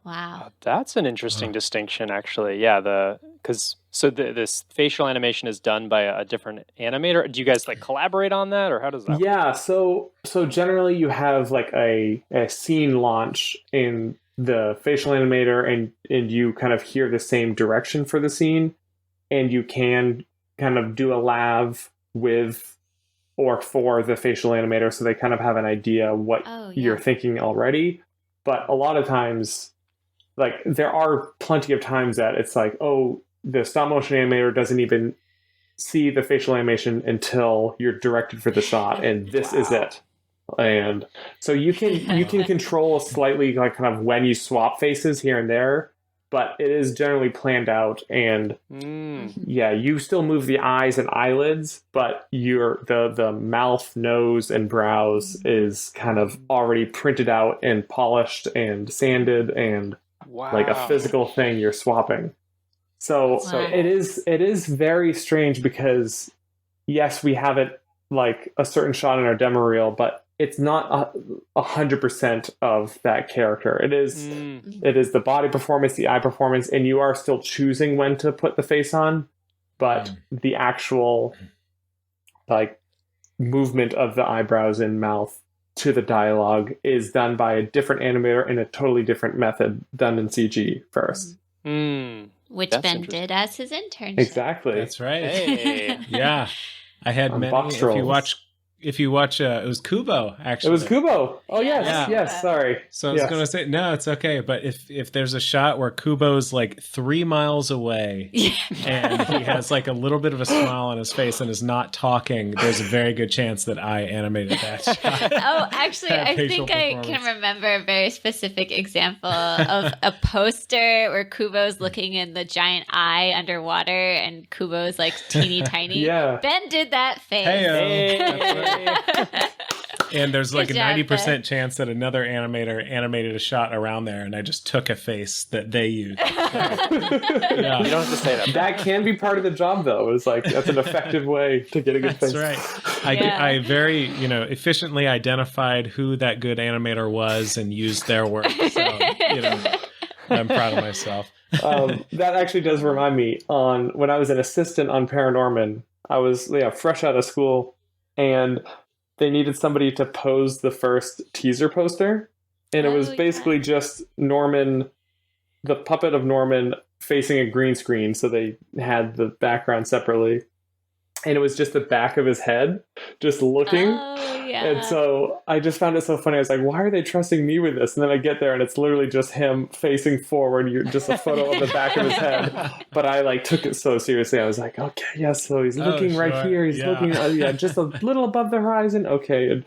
Wow. That's an interesting distinction, actually. Yeah, this facial animation is done by a different animator. Do you guys like collaborate on that, or how does that work? Yeah, so generally you have like a scene launch in the facial animator, and you kind of hear the same direction for the scene, and you can kind of do a lav with or for the facial animator, so they kind of have an idea what you're thinking already. But a lot of times, like there are plenty of times that it's like, the stop motion animator doesn't even see the facial animation until you're directed for the shot, and this is it. And so you can control slightly like kind of when you swap faces here and there, but it is generally planned out, and yeah, you still move the eyes and eyelids, but the mouth, nose, and brows is kind of already printed out and polished and sanded and like a physical thing you're swapping. So it is very strange because yes, we have it like a certain shot in our demo reel, but it's not 100% of that character. It is the body performance, the eye performance, and you are still choosing when to put the face on, but the actual like movement of the eyebrows and mouth to the dialogue is done by a different animator in a totally different method done in CG first. Which Ben did as his internship. Exactly. That's right. Hey. Yeah. I had many. If you watch, it was Kubo, actually. It was Kubo. Oh, Yeah. yes, sorry. So I was going to say, no, it's okay. But if there's a shot where Kubo's like 3 miles away and he has like a little bit of a smile on his face and is not talking, there's a very good chance that I animated that shot. Oh, actually, I think I can remember a very specific example of a poster where Kubo's looking in the giant eye underwater and Kubo's like teeny tiny. Yeah. Ben did that face. Hey. That's right. And there's like Good a job, 90% Ben. chance that another animator animated a shot around there, and I just took a face that they used. Yeah. You don't have to say that. That can be part of the job, though. It's like that's an effective way to get a good That's face. right. I very efficiently identified who that good animator was and used their work. So I'm proud of myself. That actually does remind me on when I was an assistant on Paranorman. I was fresh out of school, and they needed somebody to pose the first teaser poster. And it was basically just Norman, the puppet of Norman, facing a green screen. So they had the background separately. And it was just the back of his head, just looking. Oh, yeah. And so I just found it so funny. I was like, why are they trusting me with this? And then I get there and it's literally just him facing forward. You're just a photo of the back of his head. But I like took it so seriously. I was like, okay, yes. So he's looking right here. He's looking, just a little above the horizon. Okay. And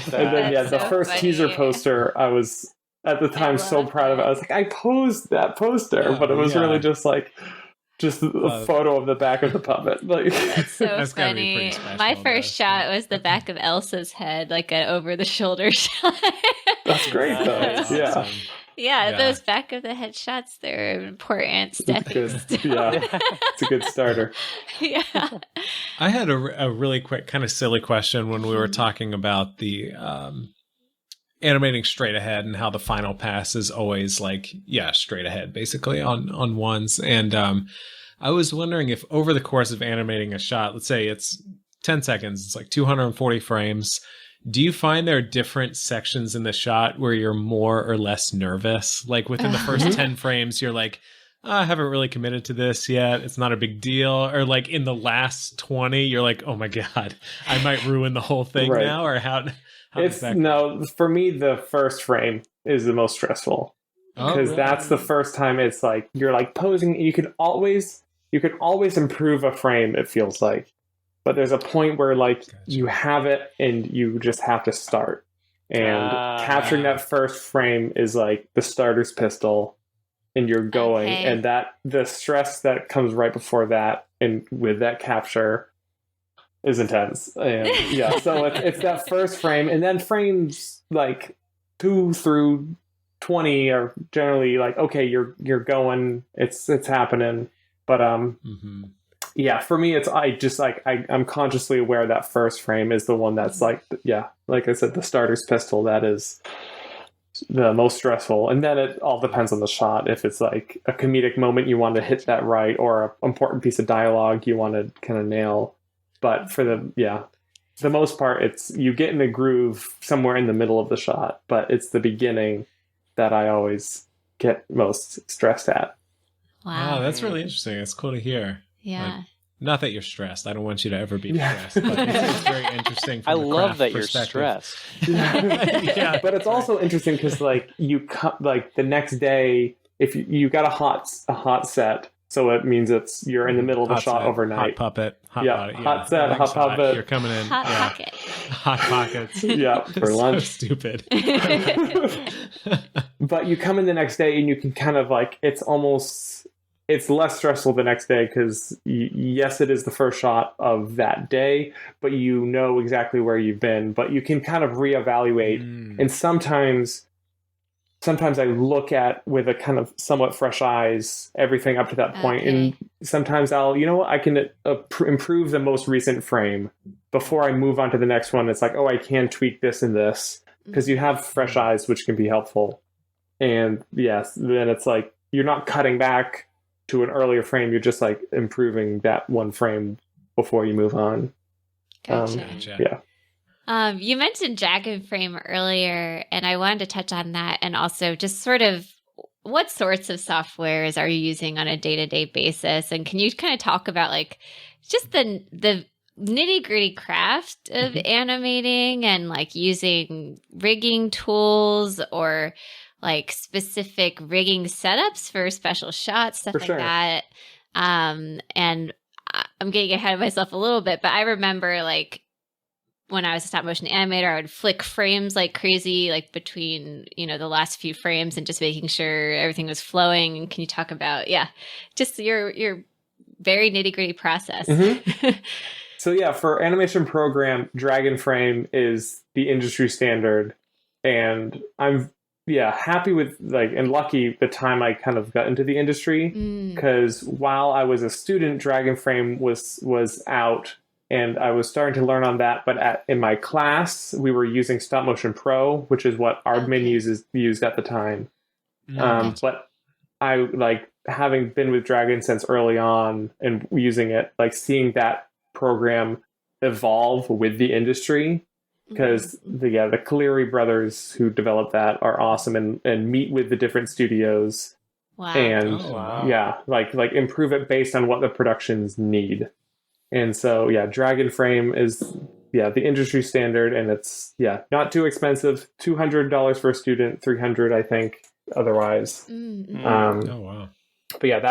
then, the so first funny. teaser poster, I was at the time so proud of it. I was like, I posed that poster, but it was really just like, just a photo of the back of the puppet. Like, That's so That's gotta be funny. pretty special, My though. first shot was the back of Elsa's head, like an over-the-shoulder shot. that's great, though. Nice. Yeah. Awesome. Yeah, those back of the head shots, they're an important stepping Good. stone. Yeah, it's a good starter. Yeah. I had a really quick kind of silly question when we were talking about the animating straight ahead and how the final pass is always like, straight ahead basically on ones. And I was wondering if over the course of animating a shot, let's say it's 10 seconds, it's like 240 frames. Do you find there are different sections in the shot where you're more or less nervous? Like within the first 10 frames, you're like, I haven't really committed to this yet. It's not a big deal. Or like in the last 20, you're like, oh my God, I might ruin the whole thing now. Or how does that go? No, for me, the first frame is the most stressful because that's the first time it's like you're like posing. You can always improve a frame. It feels like, but there's a point where like you have it and you just have to start. And capturing that first frame is like the starter's pistol, and you're going, and that the stress that comes right before that and with that capture is intense. And so it's that first frame, and then frames like 2 through 20 are generally like, okay, you're going, it's happening. But for me, it's I'm consciously aware that first frame is the one that's like I said, the starter's pistol. That is the most stressful, and then it all depends on the shot. If it's like a comedic moment, you want to hit that right, or an important piece of dialogue you want to kind of nail. But for the most part, it's you get in a groove somewhere in the middle of the shot, but it's the beginning that I always get most stressed at. Wow. Wow, that's really interesting. It's cool to hear. Yeah. Like, not that you're stressed. I don't want you to ever be stressed. But it's very interesting. From I a love craft that you're perspective. stressed. Yeah. But it's also interesting because like you cut like the next day, if you got a hot set, So it means you're in the middle of the shot set, overnight. Hot puppet. Hot Yeah, body, hot set, everything hot shot, puppet. You're coming in. Hot yeah. pocket. Hot pockets. Yeah, for So lunch. stupid. But you come in the next day and you can kind of like, it's less stressful the next day because yes, it is the first shot of that day, but you know exactly where you've been, but you can kind of reevaluate. And sometimes I look at with a kind of somewhat fresh eyes everything up to that point. Okay. And sometimes I can improve the most recent frame before I move on to the next one. It's like, oh, I can tweak this and this because you have fresh eyes, which can be helpful. And yes, then it's like you're not cutting back to an earlier frame. You're just like improving that one frame before you move on. Gotcha. Yeah. You mentioned drag and frame earlier, and I wanted to touch on that, and also just sort of what sorts of softwares are you using on a day-to-day basis, and can you kind of talk about like just the nitty-gritty craft of animating and like using rigging tools or like specific rigging setups for special shots, stuff like that. And I'm getting ahead of myself a little bit, but I remember like when I was a stop motion animator, I would flick frames like crazy, like between, the last few frames and just making sure everything was flowing. And can you talk about, just your very nitty gritty process? So yeah, for animation program, drag and frame is the industry standard. And I'm happy with and lucky the time I kind of got into the industry, because while I was a student, drag and frame was out and I was starting to learn on that. But in my class, we were using Stop Motion Pro, which is what Aardman used at the time. But I having been with Dragon since early on and using it, seeing that program evolve with the industry. Because the Cleary brothers who developed that are awesome and meet with the different studios and improve it based on what the productions need. And so Dragon Frame is the industry standard, and it's not too expensive. $200 for a student, $300 I think otherwise. But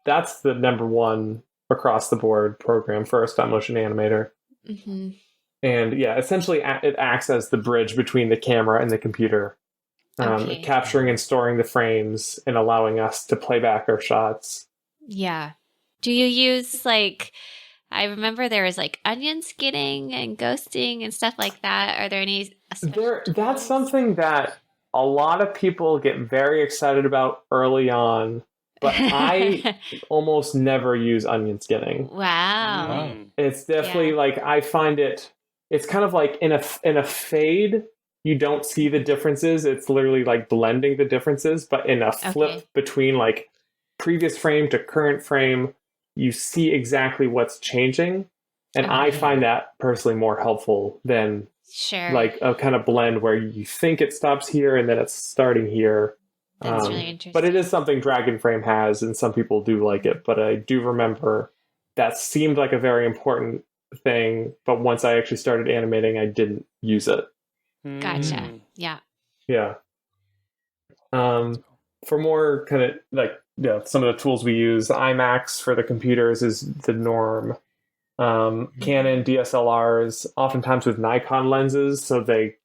that's the number one across the board program for a stop motion animator. And essentially it acts as the bridge between the camera and the computer, capturing and storing the frames and allowing us to play back our shots. Yeah. Do you use I remember there was onion skinning and ghosting and stuff like that. Are there any? That's something that a lot of people get very excited about early on, but I almost never use onion skinning. Wow. It's definitely I find it's kind of like in a fade, you don't see the differences. It's literally blending the differences, but in a flip between previous frame to current frame, you see exactly what's changing. And I find that personally more helpful than a kind of blend where you think it stops here and then it's starting here. That's really interesting. But it is something Dragon Frame has, and some people do like it. But I do remember that seemed like a very important thing, but once I actually started animating, I didn't use it. Gotcha. Yeah. For more kind of some of the tools we use, IMAX for the computers is the norm. Canon DSLRs, oftentimes with Nikon lenses, so they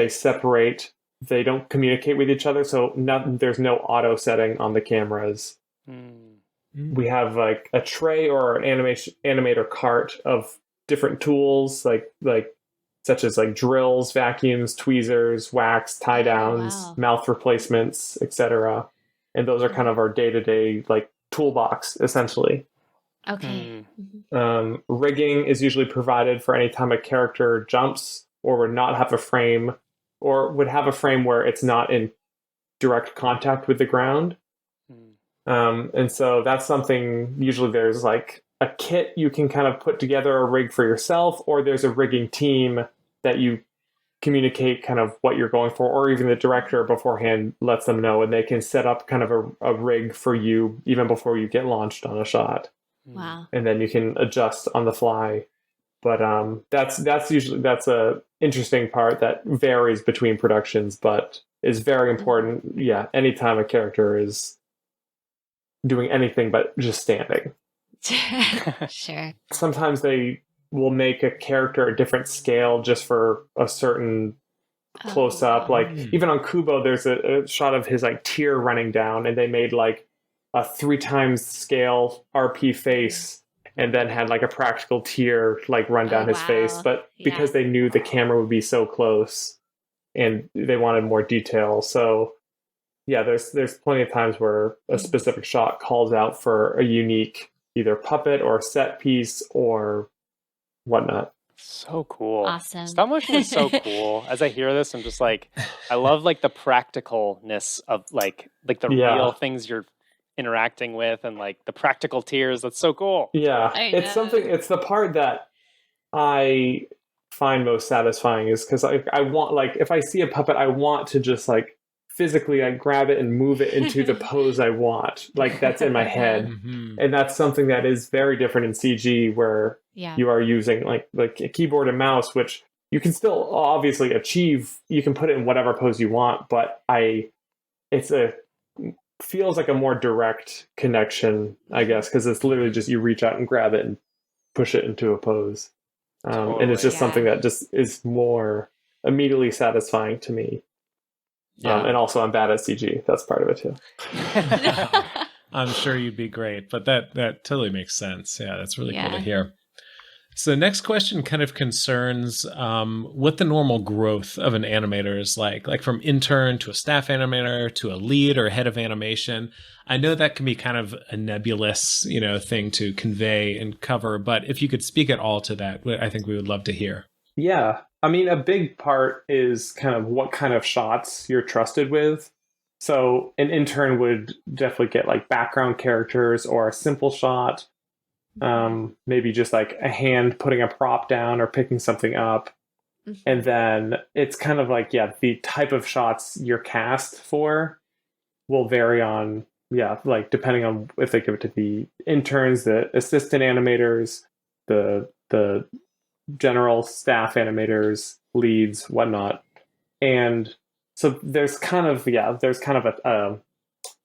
separate. They don't communicate with each other, so there's no auto setting on the cameras. We have a tray or an animator cart of different tools, such as drills, vacuums, tweezers, wax, tie downs, mouth replacements, etc. And those are kind of our day-to-day toolbox essentially. Rigging is usually provided for any time a character jumps or would not have a frame, or would have a frame where it's not in direct contact with the ground. And so that's something, usually there's a kit you can kind of put together a rig for yourself, or there's a rigging team that you communicate kind of what you're going for, or even the director beforehand lets them know, and they can set up kind of a rig for you even before you get launched on a shot. Wow. And then you can adjust on the fly. But that's a interesting part that varies between productions, but is very important. Anytime a character is doing anything but just standing. Sure. Sometimes they will make a character a different scale just for a certain close up. Like even on Kubo, there's a shot of his like tear running down, and they made like a 3 times scale RP face, and then had like a practical tear like run down his face. But because they knew the camera would be so close, and they wanted more detail, so yeah, there's plenty of times where a specific shot calls out for a unique either puppet or set piece or whatnot. So cool. Awesome. Stop motion is so cool. As I hear this, I'm just like, I love like the practicalness of like the real things you're interacting with, and like the practical tears. That's so cool. Yeah, it's the part that I find most satisfying, is because I want, like, if I see a puppet, I want to just like physically like grab it and move it into the pose I want, like that's in my head. And that's something that is very different in CG, where you are using like a keyboard and mouse, which you can still obviously achieve. You can put it in whatever pose you want, but feels like a more direct connection, I guess, because it's literally just you reach out and grab it and push it into a pose. And it's just something that just is more immediately satisfying to me. And also I'm bad at CG. That's part of it too. I'm sure you'd be great, but that totally makes sense. Yeah, that's really cool to hear. So next question kind of concerns what the normal growth of an animator is like from intern to a staff animator to a lead or head of animation. I know that can be kind of a nebulous, thing to convey and cover, but if you could speak at all to that, I think we would love to hear. Yeah. I mean, a big part is kind of what kind of shots you're trusted with. So an intern would definitely get like background characters or a simple shot. Maybe just like a hand putting a prop down or picking something up. And then it's kind of like, the type of shots you're cast for will vary on, like depending on if they give it to the interns, the assistant animators, the general staff animators, leads, whatnot. And so there's kind of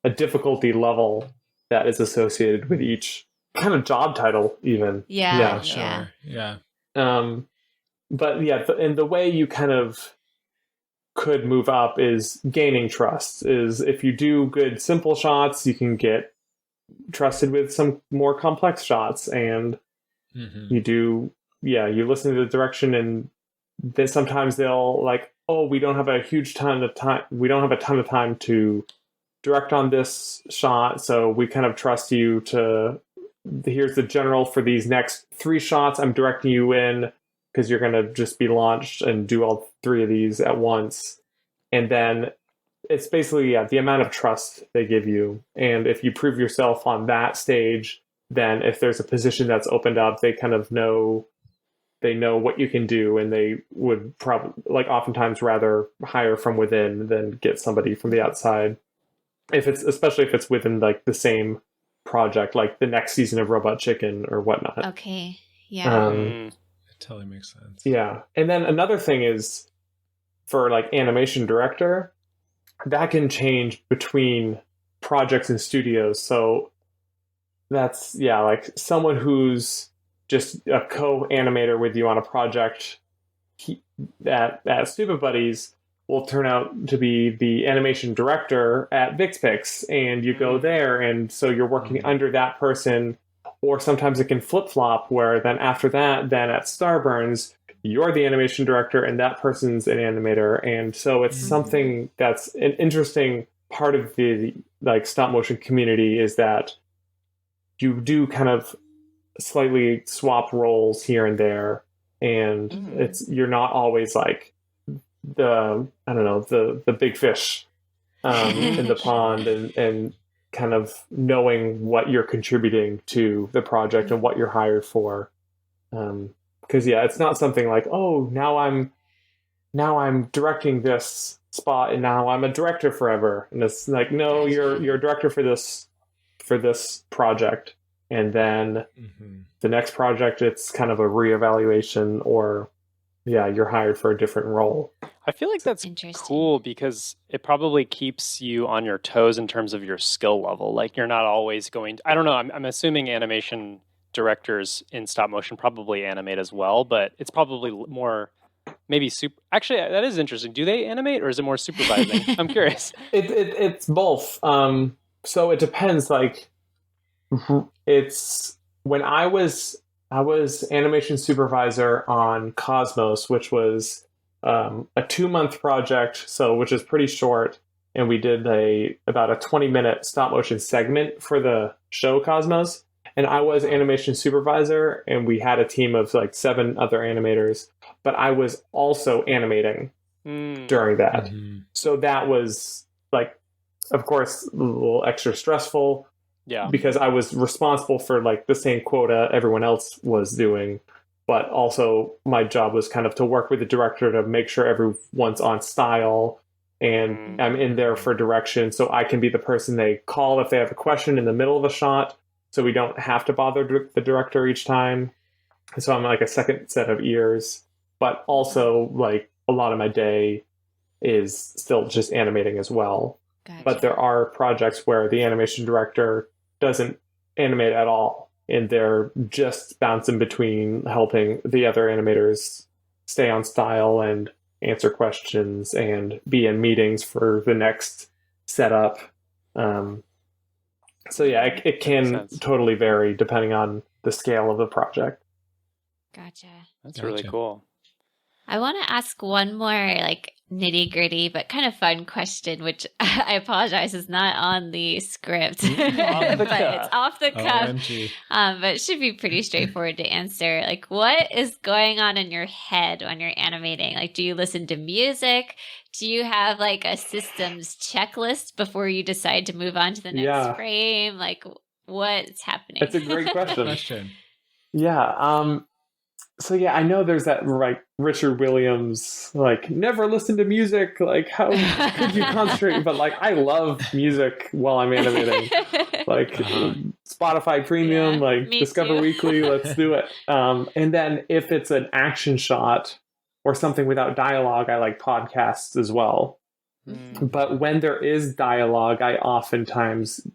a difficulty level that is associated with each kind of job title even. Yeah. Sure. Yeah. But and the way you kind of could move up is gaining trust. Is if you do good simple shots, you can get trusted with some more complex shots, and you do you listen to the direction, and then sometimes they'll like, oh, we don't have a ton of time to direct on this shot, so we kind of trust you to, here's the general for these next 3 shots I'm directing you in, because you're going to just be launched and do all 3 of these at once. And then it's basically the amount of trust they give you, and if you prove yourself on that stage, then if there's a position that's opened up, they kind of know what you can do, and they would probably oftentimes rather hire from within than get somebody from the outside. Especially if it's within like the same project, like the next season of Robot Chicken or whatnot. Okay. Yeah. It totally makes sense. Yeah. And then another thing is for like animation director, that can change between projects and studios. So that's like someone who's just a co-animator with you on a project at Stupid Buddies will turn out to be the animation director at VixPix, and you go there, and so you're working under that person. Or sometimes it can flip-flop, where then after that, then at Starburns, you're the animation director and that person's an animator. And so it's something that's an interesting part of the like stop motion community, is that you do kind of slightly swap roles here and there, and you're not always like the big fish in the pond, and kind of knowing what you're contributing to the project and what you're hired for. Because it's not something like, oh, now I'm directing this spot and now I'm a director forever. And it's like, no, you're a director for this project. And then the next project, it's kind of a reevaluation, or you're hired for a different role. I feel like that's cool because it probably keeps you on your toes in terms of your skill level. Like you're not always going I don't know, I'm assuming animation directors in stop motion probably animate as well, but it's probably more maybe actually that is interesting. Do they animate or is it more supervising? I'm curious. It's both. So it depends. Like it's when I was animation supervisor on Cosmos, which was a 2-month project, so which is pretty short, and we did about a 20-minute stop motion segment for the show Cosmos. And I was animation supervisor, and we had a team of like 7 other animators, but I was also animating during that. Mm-hmm. So that was like, of course, a little extra stressful. Yeah. Because I was responsible for like the same quota everyone else was doing, but also my job was kind of to work with the director to make sure everyone's on style, and I'm in there for direction, so I can be the person they call if they have a question in the middle of a shot, so we don't have to bother the director each time. So I'm like a second set of ears, but also like a lot of my day is still just animating as well. Gotcha. But there are projects where the animation director doesn't animate at all, and they're just bouncing between helping the other animators stay on style and answer questions and be in meetings for the next setup. So yeah, it can totally vary depending on the scale of the project. Gotcha. That's really cool. I want to ask one more like nitty gritty but kind of fun question, which I apologize is not on the script, but it's off the cuff. But it should be pretty straightforward to answer. Like, what is going on in your head when you're animating? Like, do you listen to music? Do you have like a systems checklist before you decide to move on to the next frame? Like, what's happening? That's a great question. Yeah. So yeah, I know there's that like Richard Williams, like never listen to music. Like how could you concentrate? But like I love music while I'm animating. Like Spotify Premium, like Discover Weekly, let's do it. And then if it's an action shot or something without dialogue, I like podcasts as well. But when there is dialogue, I oftentimes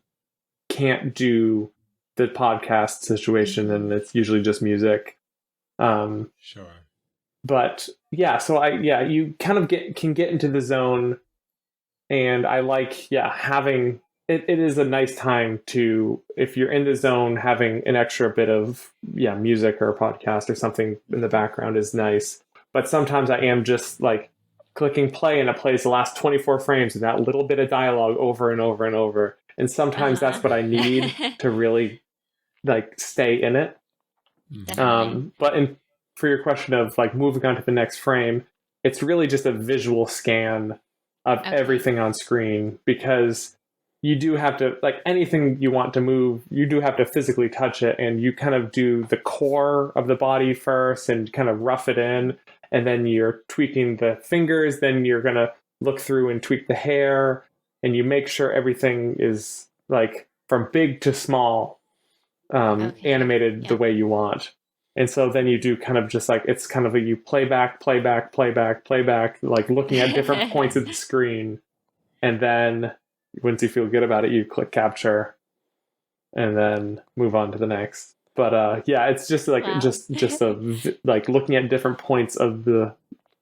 can't do the podcast situation, and it's usually just music. Sure. But yeah, so you kind of can get into the zone, and I like having it is a nice time to, if you're in the zone, having an extra bit of music or a podcast or something in the background is nice. But sometimes I am just like clicking play and it plays the last 24 frames and that little bit of dialogue over and over and over. And sometimes that's what I need to really like stay in it. But for your question of like moving on to the next frame, it's really just a visual scan of everything on screen, because you do have to, like anything you want to move, you do have to physically touch it, and you kind of do the core of the body first and kind of rough it in, and then you're tweaking the fingers, then you're going to look through and tweak the hair, and you make sure everything is like from big to small animated the way you want. And so then you do kind of just like, it's kind of you playback, like looking at different points of the screen. And then once you feel good about it, you click capture and then move on to the next. But it's just like, just like looking at different points of the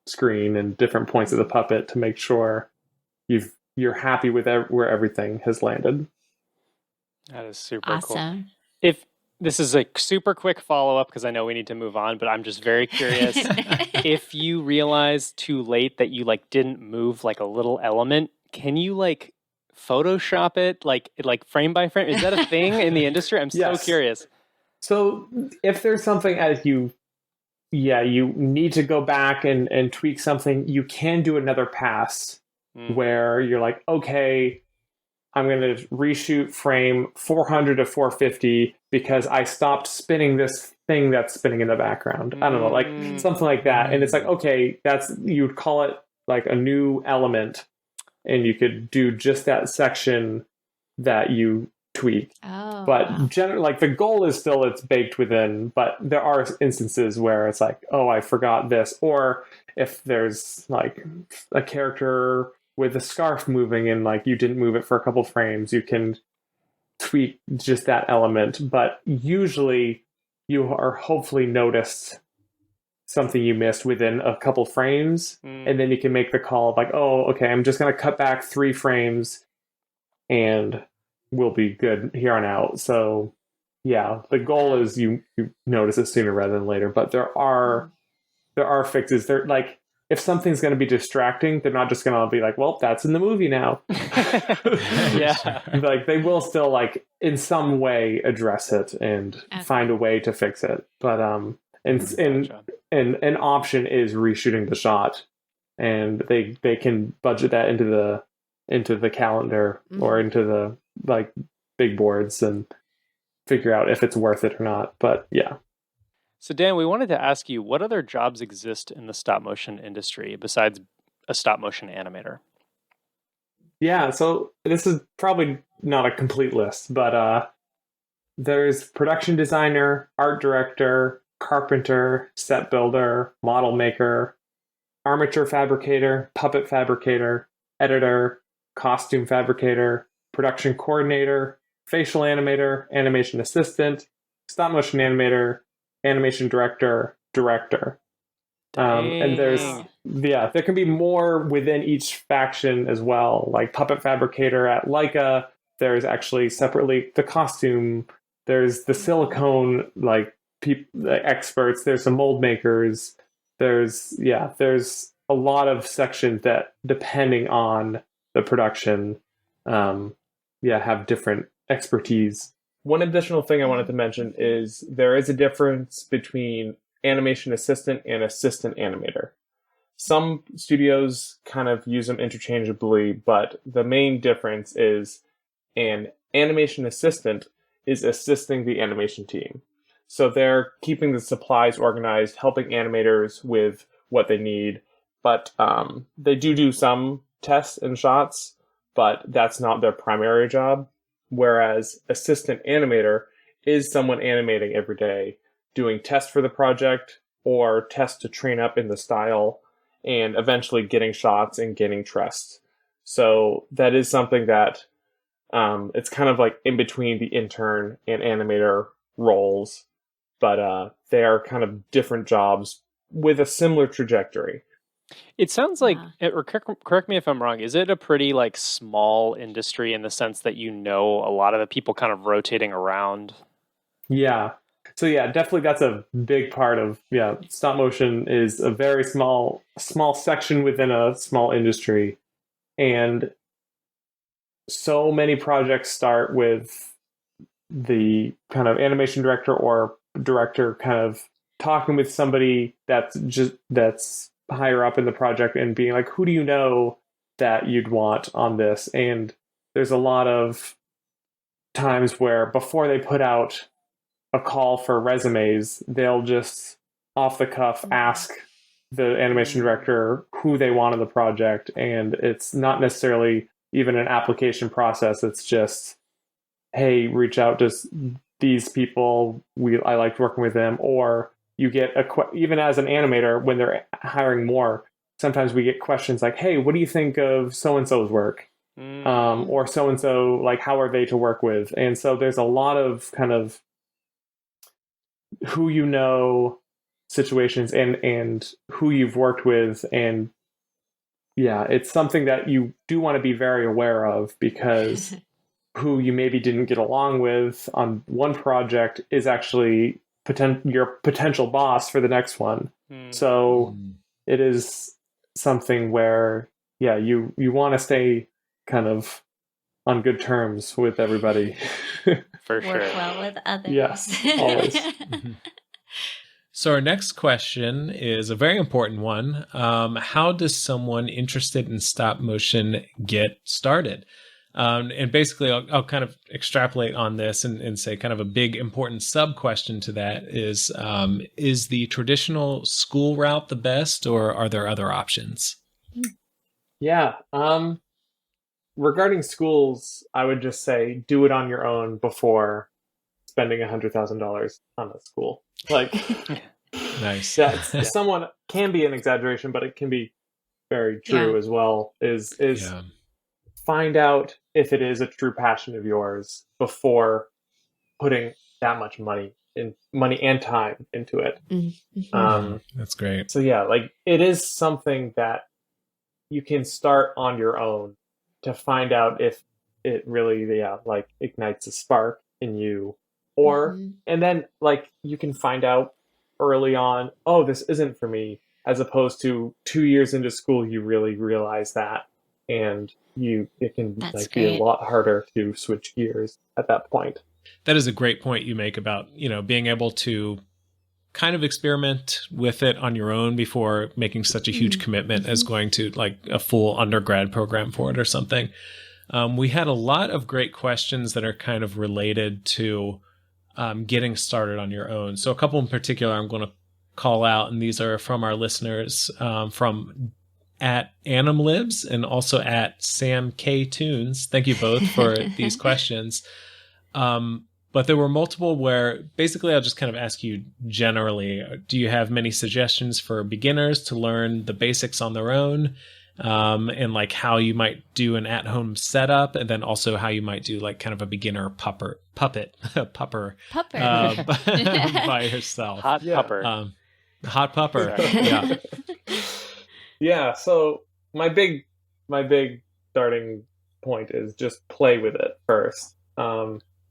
screen and different points of the puppet to make sure you're happy with where everything has landed. That is super cool. If this is a super quick follow-up, because I know we need to move on, but I'm just very curious. If you realize too late that you like didn't move like a little element, can you like Photoshop it like frame by frame? Is that a thing in the industry? I'm so curious. So if there's something as you need to go back and tweak something, you can do another pass where you're like, okay, I'm going to reshoot frame 400 to 450 because I stopped spinning this thing that's spinning in the background. I don't know, like something like that. And it's like, okay, you'd call it like a new element, and you could do just that section that you tweak. But generally, like the goal is still it's baked within, but there are instances where it's like, oh, I forgot this. Or if there's like a character with a scarf moving and like you didn't move it for a couple frames, you can tweak just that element. But usually you are hopefully noticed something you missed within a couple frames, and then you can make the call of like, oh, okay, I'm just going to cut back 3 frames and we'll be good here on out. So yeah, the goal is you notice it sooner rather than later, but there are fixes. They're like, if something's going to be distracting, they're not just going to be like, well, that's in the movie now. Yeah. Like they will still like in some way address it and find a way to fix it. But and an option is reshooting the shot, and they can budget that into the calendar or into the like big boards and figure out if it's worth it or not. But yeah. So Dan, we wanted to ask you, what other jobs exist in the stop motion industry besides a stop motion animator? Yeah, so this is probably not a complete list, but there's production designer, art director, carpenter, set builder, model maker, armature fabricator, puppet fabricator, editor, costume fabricator, production coordinator, facial animator, animation assistant, stop motion animator, animation director. And there can be more within each faction as well. Like puppet fabricator at LAIKA, there's actually separately the costume, there's the silicone like the experts, there's some mold makers, there's a lot of sections that, depending on the production, have different expertise. One additional thing I wanted to mention is there is a difference between animation assistant and assistant animator. Some studios kind of use them interchangeably, but the main difference is an animation assistant is assisting the animation team. So they're keeping the supplies organized, helping animators with what they need, but they do some tests and shots, but that's not their primary job. Whereas assistant animator is someone animating every day, doing tests for the project or tests to train up in the style and eventually getting shots and getting trust. So that is something that it's kind of like in between the intern and animator roles, but they are kind of different jobs with a similar trajectory. It sounds like, or correct me if I'm wrong, is it a pretty like small industry in the sense that you know a lot of the people kind of rotating around? Yeah. So yeah, definitely that's a big part of, stop motion is a very small section within a small industry. And so many projects start with the kind of animation director or director kind of talking with somebody that's higher up in the project and being like, who do you know that you'd want on this? And there's a lot of times where before they put out a call for resumes, they'll just off the cuff ask the animation director who they want on the project. And it's not necessarily even an application process. It's just, hey, reach out to these people. I liked working with them. Or you get even as an animator, when they're hiring more, sometimes we get questions like, hey, what do you think of so-and-so's work? Or so-and-so, like, how are they to work with? And so there's a lot of kind of who you know situations and who you've worked with. And yeah, it's something that you do want to be very aware of, because who you maybe didn't get along with on one project is actually your potential boss for the next one. So it is something where, you want to stay kind of on good terms with everybody. For sure. Work well with others. Yes, always. So our next question is a very important one. How does someone interested in stop motion get started? And basically, I'll kind of extrapolate on this and say kind of a big important sub question to that is the traditional school route the best, or are there other options? Yeah. Regarding schools, I would just say do it on your own before spending $100,000 on a school. Like, Nice. that's somewhat can be an exaggeration, but it can be very true as well. Is find out if it is a true passion of yours before putting that much money and time into it. That's great. So yeah, like it is something that you can start on your own to find out if it really like ignites a spark in you, or and then like you can find out early on, oh, this isn't for me, as opposed to 2 years into school you really realize that, and it can be a lot harder to switch gears at that point. That is a great point you make about, being able to kind of experiment with it on your own before making such a huge commitment as going to like a full undergrad program for it or something. We had a lot of great questions that are kind of related to getting started on your own. So a couple in particular I'm going to call out, and these are from our listeners from at AnimLibs and also at Sam K Tunes. Thank you both for these questions. But there were multiple where basically I'll just kind of ask you generally, do you have many suggestions for beginners to learn the basics on their own? And like how you might do an at-home setup, and then also how you might do like kind of a beginner puppet by yourself. Hot pupper. Hot pupper. Yeah. Yeah. So my big starting point is just play with it first.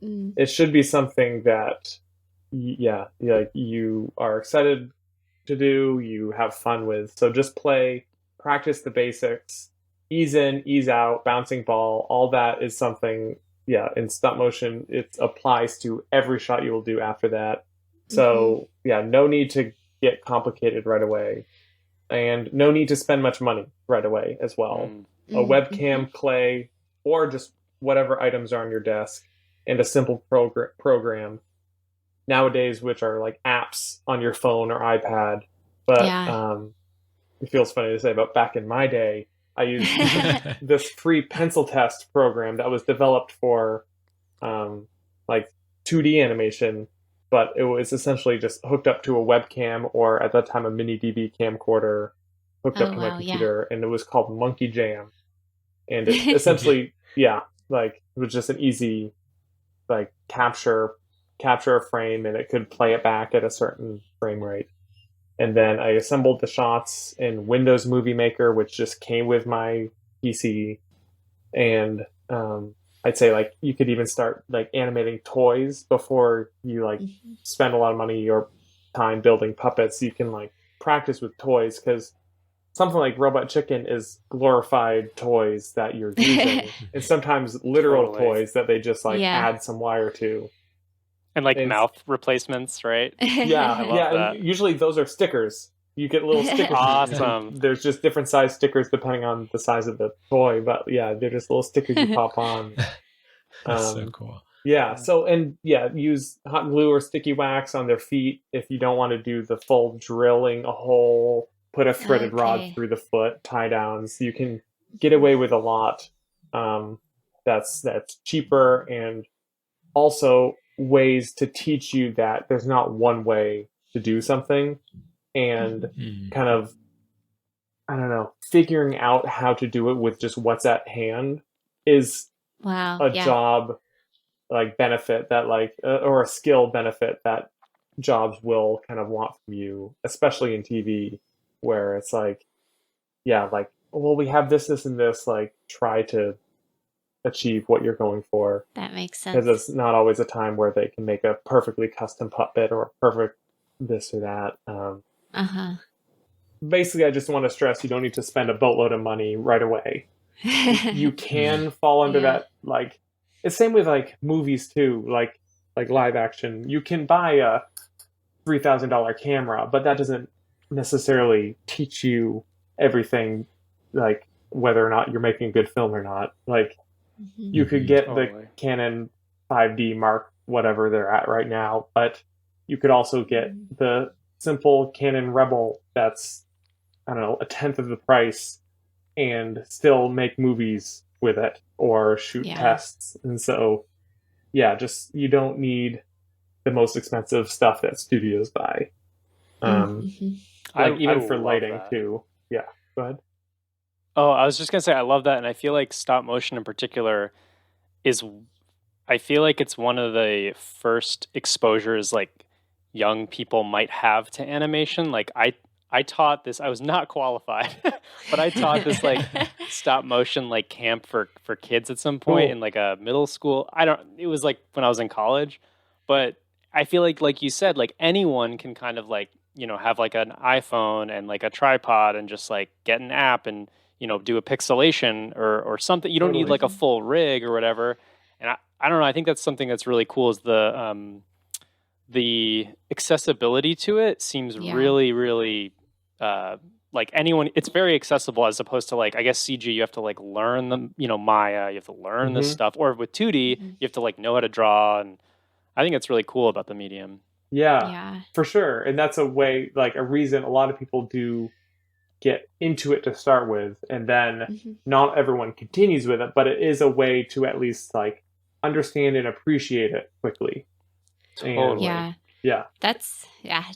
It should be something that, you are excited to do, you have fun with. So just play, practice the basics, ease in, ease out, bouncing ball. All that is something, in stop motion, it applies to every shot you will do after that. So no need to get complicated right away, and no need to spend much money right away as well. A webcam, clay, or just whatever items are on your desk, and a simple program nowadays, which are like apps on your phone or iPad. But it feels funny to say, but back in my day, I used this free pencil test program that was developed for like 2D animation, but it was essentially just hooked up to a webcam, or at that time a mini DV camcorder hooked up to my computer, and it was called Monkey Jam. And it essentially, like it was just an easy like capture a frame, and it could play it back at a certain frame rate. And then I assembled the shots in Windows Movie Maker, which just came with my PC. And I'd say like you could even start like animating toys before you like spend a lot of money or time building puppets. You can like practice with toys, because something like Robot Chicken is glorified toys that you're using, and sometimes literal toys that they just like add some wire to. And like mouth replacements, right? Yeah, and usually those are stickers. You get little stickers. Awesome. There's just different size stickers depending on the size of the toy, but they're just little stickers you pop on. That's so cool. Yeah, so use hot glue or sticky wax on their feet if you don't want to do the full drilling a hole. Put a threaded rod through the foot, tie downs. You can get away with a lot. That's cheaper, and also ways to teach you that there's not one way to do something, and kind of, I don't know, figuring out how to do it with just what's at hand is a job like benefit that like or a skill benefit that jobs will kind of want from you, especially in TV, where it's like, well, we have this, and this, like, try to achieve what you're going for. That makes sense. Because it's not always a time where they can make a perfectly custom puppet or a perfect this or that. Basically, I just want to stress, you don't need to spend a boatload of money right away. You can fall under that, like, it's same with, like, movies, too, like live action. You can buy a $3,000 camera, but that doesn't necessarily teach you everything, like whether or not you're making a good film or not. Like you could get the Canon 5D Mark whatever they're at right now, but you could also get the simple Canon Rebel that's, I don't know, a tenth of the price, and still make movies with it or shoot tests. And so just you don't need the most expensive stuff that studios buy. Even for lighting too. Yeah, go ahead. Oh, I was just gonna say I love that, and I feel like stop motion in particular I feel like it's one of the first exposures like young people might have to animation. Like I taught this. I was not qualified, but I taught this like stop motion like camp for kids at some point in like a middle school. It was like when I was in college, but I feel like you said, like anyone can kind of like, have like an iPhone and like a tripod and just like get an app and, do a pixelation or something. You don't need like a full rig or whatever. And I don't know. I think that's something that's really cool is the accessibility to it seems really, really like anyone, it's very accessible as opposed to like, I guess CG, you have to like learn the, Maya, you have to learn this stuff, or with 2D, you have to like know how to draw. And I think it's really cool about the medium. Yeah, for sure. And that's a way, like a reason a lot of people do get into it to start with. And then not everyone continues with it, but it is a way to at least like understand and appreciate it quickly. Totally. Yeah. That's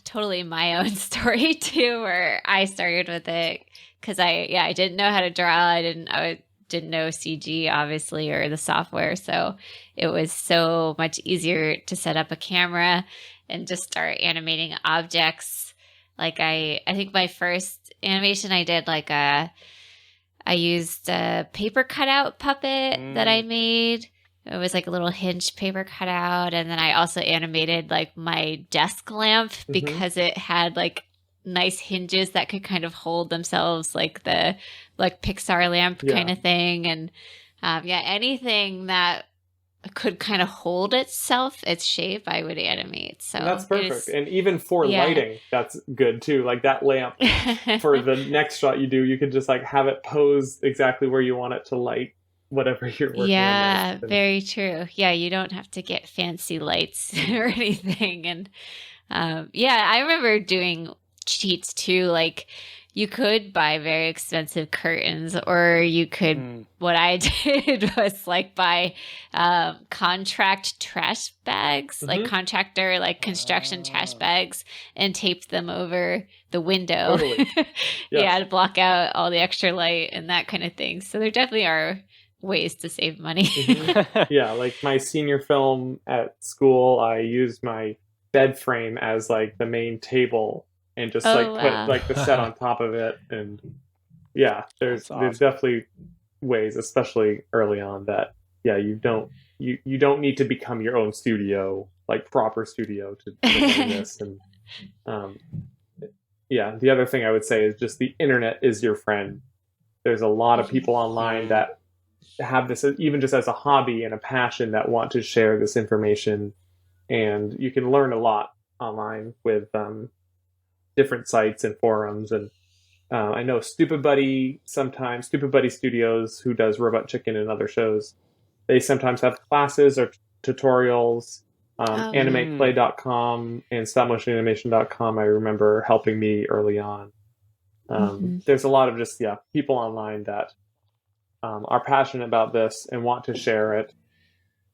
totally my own story too, where I started with it because I didn't know how to draw. I didn't know CG obviously or the software, so it was so much easier to set up a camera and just start animating objects. Like I think my first animation I did I used a paper cutout puppet that I made. It was like a little hinge paper cutout. And then I also animated like my desk lamp because it had like nice hinges that could kind of hold themselves, like the Pixar lamp kind of thing. And anything that could kind of hold its shape, I would animate. So and that's perfect. And even for lighting, that's good too. Like that lamp for the next shot you do, you could just like have it pose exactly where you want it to light whatever you're working on. Yeah, very true. Yeah, you don't have to get fancy lights or anything. And I remember doing cheats too. Like you could buy very expensive curtains, or you could, what I did was like buy contract trash bags, like contractor, like construction trash bags, and tape them over the window. Totally. To block out all the extra light and that kind of thing. So there definitely are ways to save money. Yeah, like my senior film at school, I used my bed frame as like the main table and just put like the set on top of it. And there's definitely ways, especially early on, that you don't need to become your own studio, like proper studio to do this. And the other thing I would say is just the internet is your friend. There's a lot of people online that have this even just as a hobby and a passion that want to share this information, and you can learn a lot online with different sites and forums. And I know Stupid Buddy Studios, who does Robot Chicken and other shows, they sometimes have classes or tutorials. Animateplay.com and stopmotionanimation.com I remember helping me early on. There's a lot of just people online that are passionate about this and want to share it,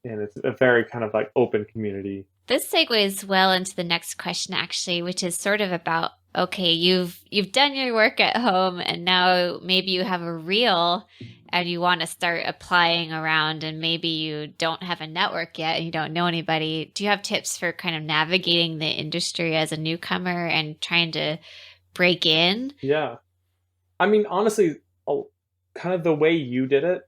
and it's a very kind of like open community. This segues well into the next question, actually, which is sort of about, okay, you've done your work at home, and now maybe you have a reel and you want to start applying around, and maybe you don't have a network yet and you don't know anybody. Do you have tips for kind of navigating the industry as a newcomer and trying to break in? Yeah. I mean, honestly, kind of the way you did it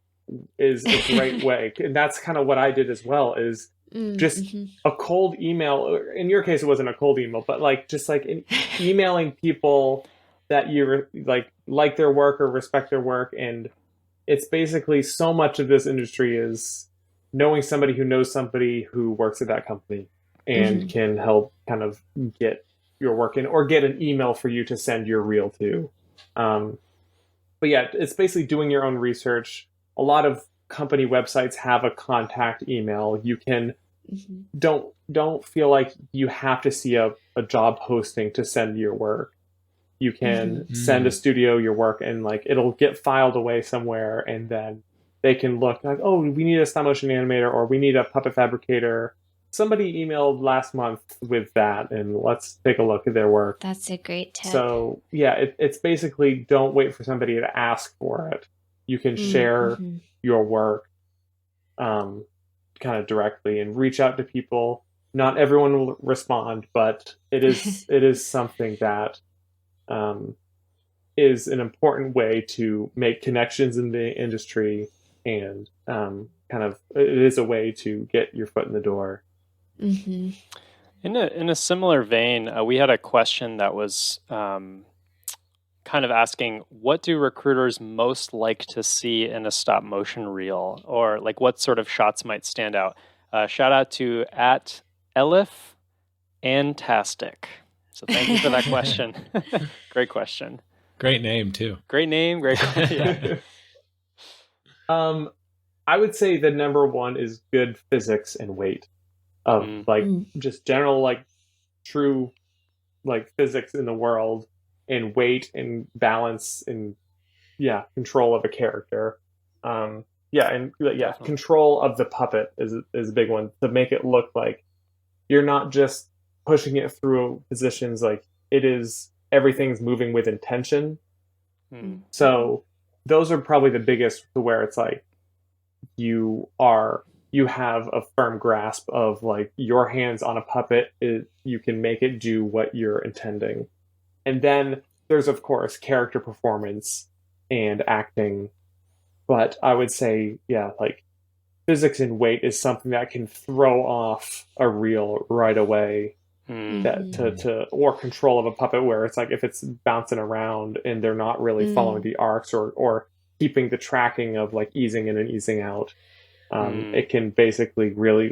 is a great way. And that's kind of what I did as well, is just a cold email. In your case, it wasn't a cold email, but like just like emailing people that you like their work or respect their work. And it's basically so much of this industry is knowing somebody who knows somebody who works at that company and can help kind of get your work in, or get an email for you to send your reel to. But yeah, it's basically doing your own research. A lot of company websites have a contact email. You can don't feel like you have to see a job posting to send your work. You can send a studio your work, and like it'll get filed away somewhere, and then they can look like, oh, we need a stop motion animator, or we need a puppet fabricator, somebody emailed last month with that, and let's take a look at their work. That's a great tip. So yeah, it's basically don't wait for somebody to ask for it. You can share your work kind of directly and reach out to people. Not everyone will respond, but it is something that is an important way to make connections in the industry, and it is a way to get your foot in the door. Mm-hmm. In a similar vein, we had a question that was kind of asking, what do recruiters most like to see in a stop motion reel, or like what sort of shots might stand out? Shout out to @ElifAntastic. So thank you for that question. Great question. Great name too. Great name. Great. Yeah. I would say the number one is good physics and weight of just general true physics in the world, and weight and balance and control of a character. Control of the puppet is a big one, to make it look like you're not just pushing it through positions, like it is, everything's moving with intention. So those are probably the biggest, to where it's like you have a firm grasp of like your hands on a puppet, you can make it do what you're intending. And then there's of course character performance and acting, but I would say physics and weight is something that can throw off a reel right away. Or control of a puppet, where it's like if it's bouncing around and they're not really following the arcs or keeping the tracking of like easing in and easing out, it can basically really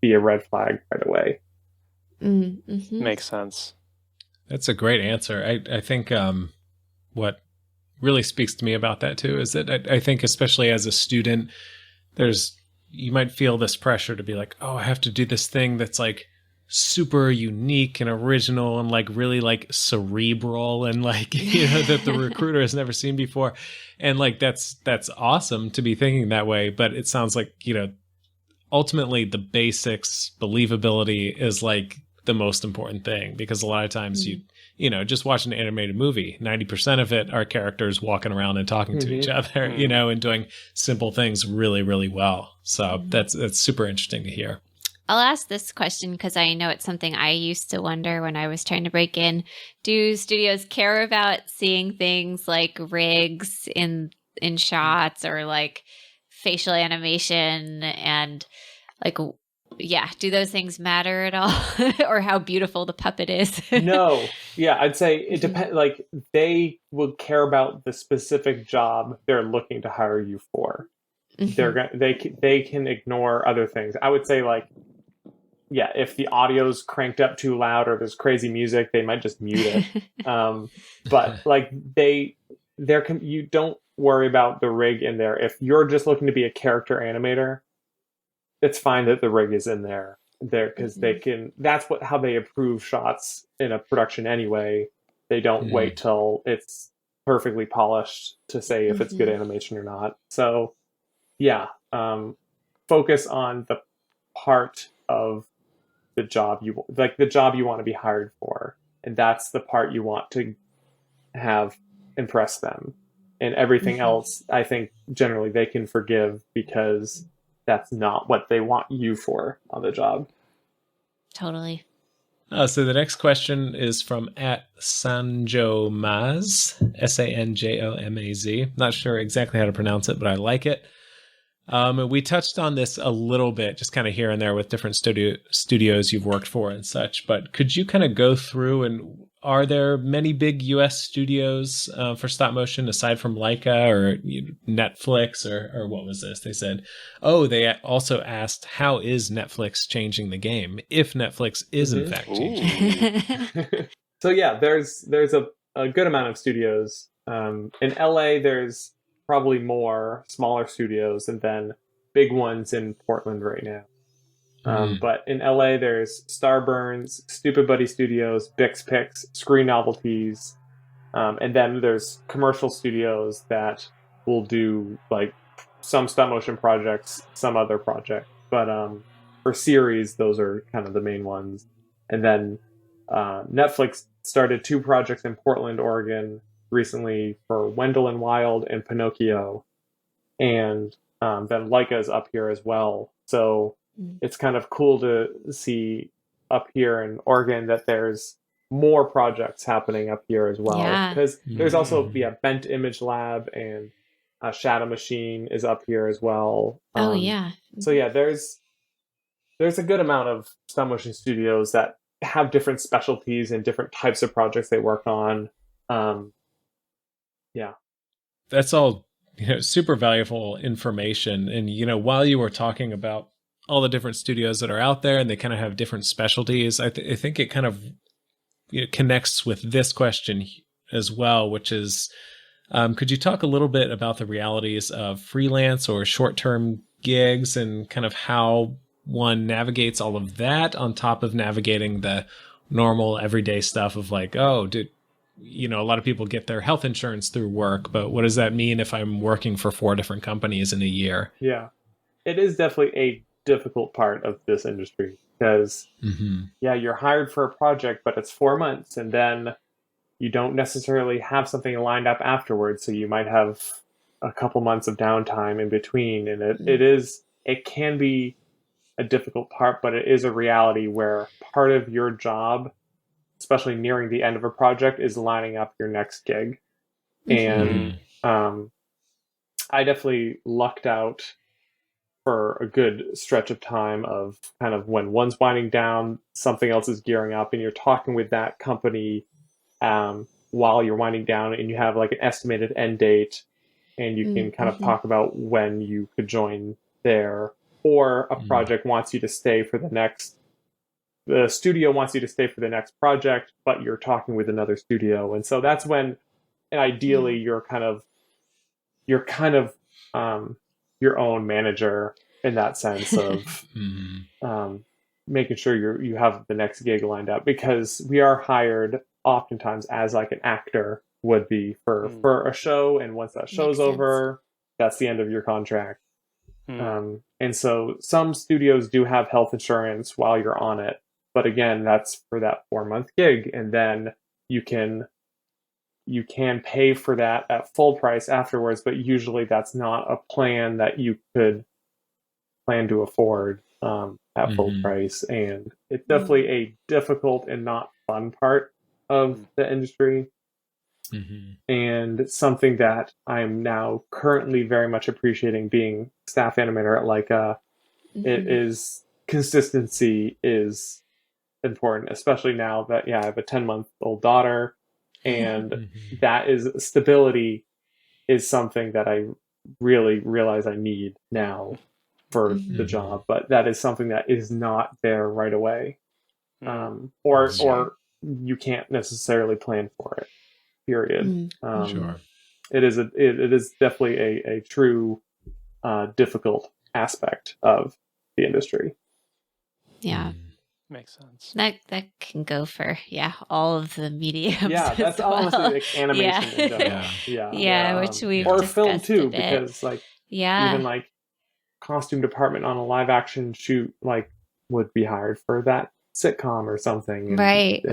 be a red flag right away. Makes sense. That's a great answer. I think what really speaks to me about that too is that I think, especially as a student, you might feel this pressure to be like, oh, I have to do this thing that's like super unique and original and like really like cerebral and like, that the recruiter has never seen before. And like that's awesome to be thinking that way, but it sounds like, ultimately the basics, believability is like the most important thing, because a lot of times just watch an animated movie, 90% of it are characters walking around and talking to each other, and doing simple things really, really well. So that's super interesting to hear. I'll ask this question because I know it's something I used to wonder when I was trying to break in. Do studios care about seeing things like rigs in shots, or like facial animation, and do those things matter at all? Or how beautiful the puppet is? No. Yeah, I'd say it depends. Like, they will care about the specific job they're looking to hire you for. They can ignore other things. I would say if the audio's cranked up too loud or there's crazy music, they might just mute it. But you don't worry about the rig in there. If you're just looking to be a character animator, it's fine that the rig is in there because they can. That's how they approve shots in a production anyway. They don't wait till it's perfectly polished to say if it's good animation or not. So focus on the part of the job you want to be hired for, and that's the part you want to have impress them. And everything else, I think generally they can forgive, because that's not what they want you for on the job. Totally. So the next question is from @Sanjomaz, Sanjomaz. Not sure exactly how to pronounce it, but I like it. We touched on this a little bit, just kind of here and there with different studios you've worked for and such, but could you kind of go through, and are there many big US studios for stop motion aside from LAIKA or Netflix or what was this? They said, they also asked, how is Netflix changing the game, if Netflix is in fact changing? So there's a good amount of studios. In LA, there's probably more smaller studios, and then big ones in Portland right now. But in LA, there's Starburns, Stupid Buddy Studios, Bix Pix, Screen Novelties, and then there's commercial studios that will do like some stop motion projects, some other project. But for series, those are kind of the main ones. And then Netflix started 2 projects in Portland, Oregon recently for Wendell and Wild and Pinocchio. And then LAIKA is up here as well. So it's kind of cool to see up here in Oregon that there's more projects happening up here as well. Because there's also Bent Image Lab, and Shadow Machine is up here as well. Oh yeah. So yeah, there's a good amount of stop motion studios that have different specialties and different types of projects they work on. Yeah, that's all super valuable information. And while you were talking about all the different studios that are out there and they kind of have different specialties, I think it kind of connects with this question as well, which is, could you talk a little bit about the realities of freelance or short-term gigs and kind of how one navigates all of that on top of navigating the normal everyday stuff of like, oh, a lot of people get their health insurance through work, but what does that mean if I'm working for 4 different companies in a year? Yeah, it is definitely a difficult part of this industry because, you're hired for a project, but it's 4 months, and then you don't necessarily have something lined up afterwards. So you might have a couple months of downtime in between, and it can be a difficult part, but it is a reality where part of your job, especially nearing the end of a project, is lining up your next gig. And I definitely lucked out for a good stretch of time of kind of when one's winding down, something else is gearing up, and you're talking with that company while you're winding down, and you have like an estimated end date, and you can kind of talk about when you could join there. Or a project wants you to stay for the studio wants you to stay for the next project, but you're talking with another studio. And so that's when, and ideally, you're kind of your own manager in that sense of making sure you have the next gig lined up, because we are hired oftentimes as like an actor would be for a show. And once that show's over, that's the end of your contract. And so some studios do have health insurance while you're on it. But again, that's for that 4-month gig. And then you can pay for that at full price afterwards. But usually that's not a plan that you could plan to afford at full price. And it's definitely a difficult and not fun part of the industry. And something that I'm now currently very much appreciating being staff animator at LAIKA, it is consistency is important, especially now that I have a 10-month-old daughter, and that is stability is something that I really realize I need now for the job, but that is something that is not there right away, or you can't necessarily plan for it. Period. Sure. It is definitely a true difficult aspect of the industry. Yeah. Makes sense. That can go for all of the mediums. Yeah, that's honestly like animation in general. Yeah, which we've or discussed film too, a bit. because even like costume department on a live action shoot would be hired for that sitcom or something. And right.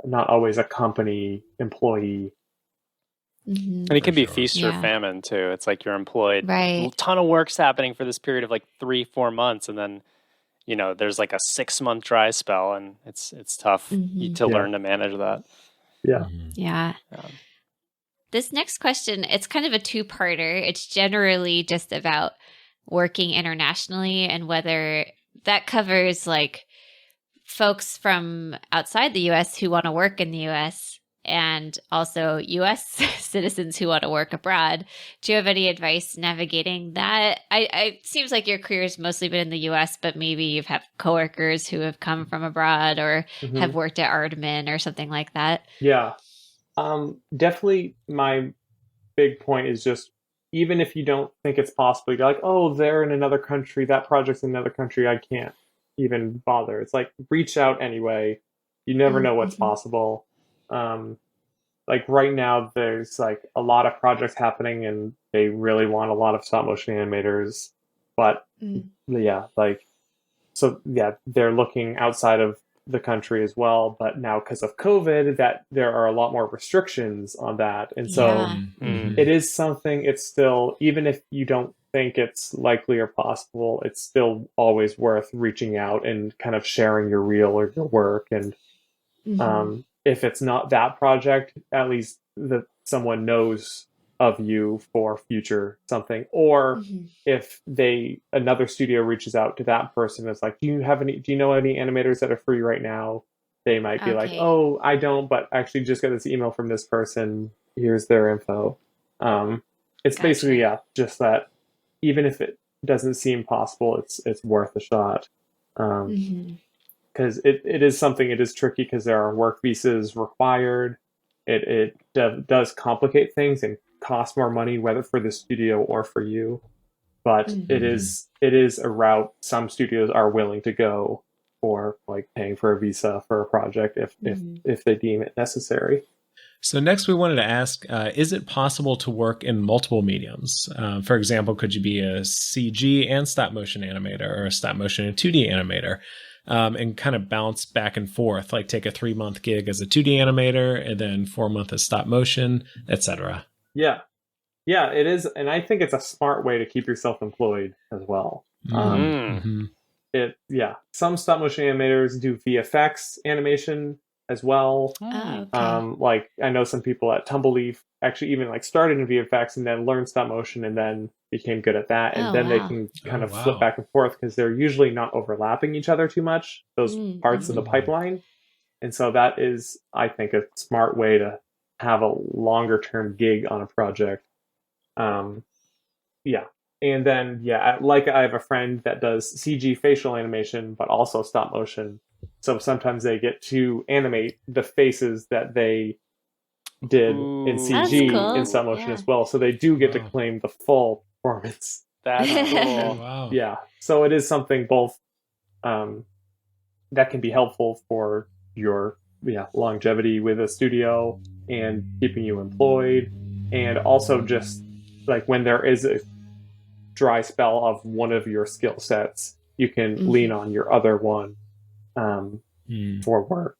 Not always a company employee. And it can be feast or famine too. It's like you're employed. Right. A ton of work's happening for this period of like 3-4 months, and then there's like a 6-month dry spell, and it's tough to learn to manage that. Yeah. This next question, it's kind of a 2-parter. It's generally just about working internationally and whether that covers like folks from outside the US who want to work in the US and also US citizens who want to work abroad. Do you have any advice navigating that? It seems like your career has mostly been in the US, but maybe you've had coworkers who have come from abroad or have worked at Aardman or something like that. Yeah. Definitely my big point is just, even if you don't think it's possible, you're like, oh, they're in another country, that project's in another country, I can't even bother. It's like, reach out anyway. You never know what's possible. Like right now there's like a lot of projects happening and they really want a lot of stop motion animators. But yeah, like, so yeah, they're looking outside of the country as well. But now because of COVID, that there are a lot more restrictions on that. And so it is something, it's still, even if you don't think it's likely or possible, it's still always worth reaching out and kind of sharing your reel or your work. And if it's not that project, at least that someone knows of you for future something. Or if another studio reaches out to that person, it's like, do you know any animators that are free right now? They might be like, oh, I don't, but actually just got this email from this person. Here's their info. It's basically, just that even if it doesn't seem possible, it's worth a shot. Because it is something, it is tricky because there are work visas required. It does complicate things and cost more money, whether for the studio or for you. But it is a route some studios are willing to go for, like paying for a visa for a project if they deem it necessary. So next we wanted to ask, is it possible to work in multiple mediums? For example, could you be a CG and stop motion animator, or a stop motion and 2D animator? And kind of bounce back and forth, like take a 3-month gig as a 2D animator and then 4-month as stop motion, etc. Yeah, it is, and I think it's a smart way to keep yourself employed as well. Some stop motion animators do VFX animation as well. Like I know some people at Tumbleleaf actually even like started in VFX and then learned stop motion and then became good at that, and then they can kind of flip back and forth because they're usually not overlapping each other too much, those parts of the pipeline. And so that is, I think, a smart way to have a longer term gig on a project. And then like I have a friend that does CG facial animation but also stop motion, so sometimes they get to animate the faces that they did in CG in stop motion as well, so they do get to claim the full performance. That's cool. Wow. Yeah, so it is something both that can be helpful for your longevity with a studio and keeping you employed, and also just like when there is a dry spell of one of your skill sets, you can lean on your other one for work.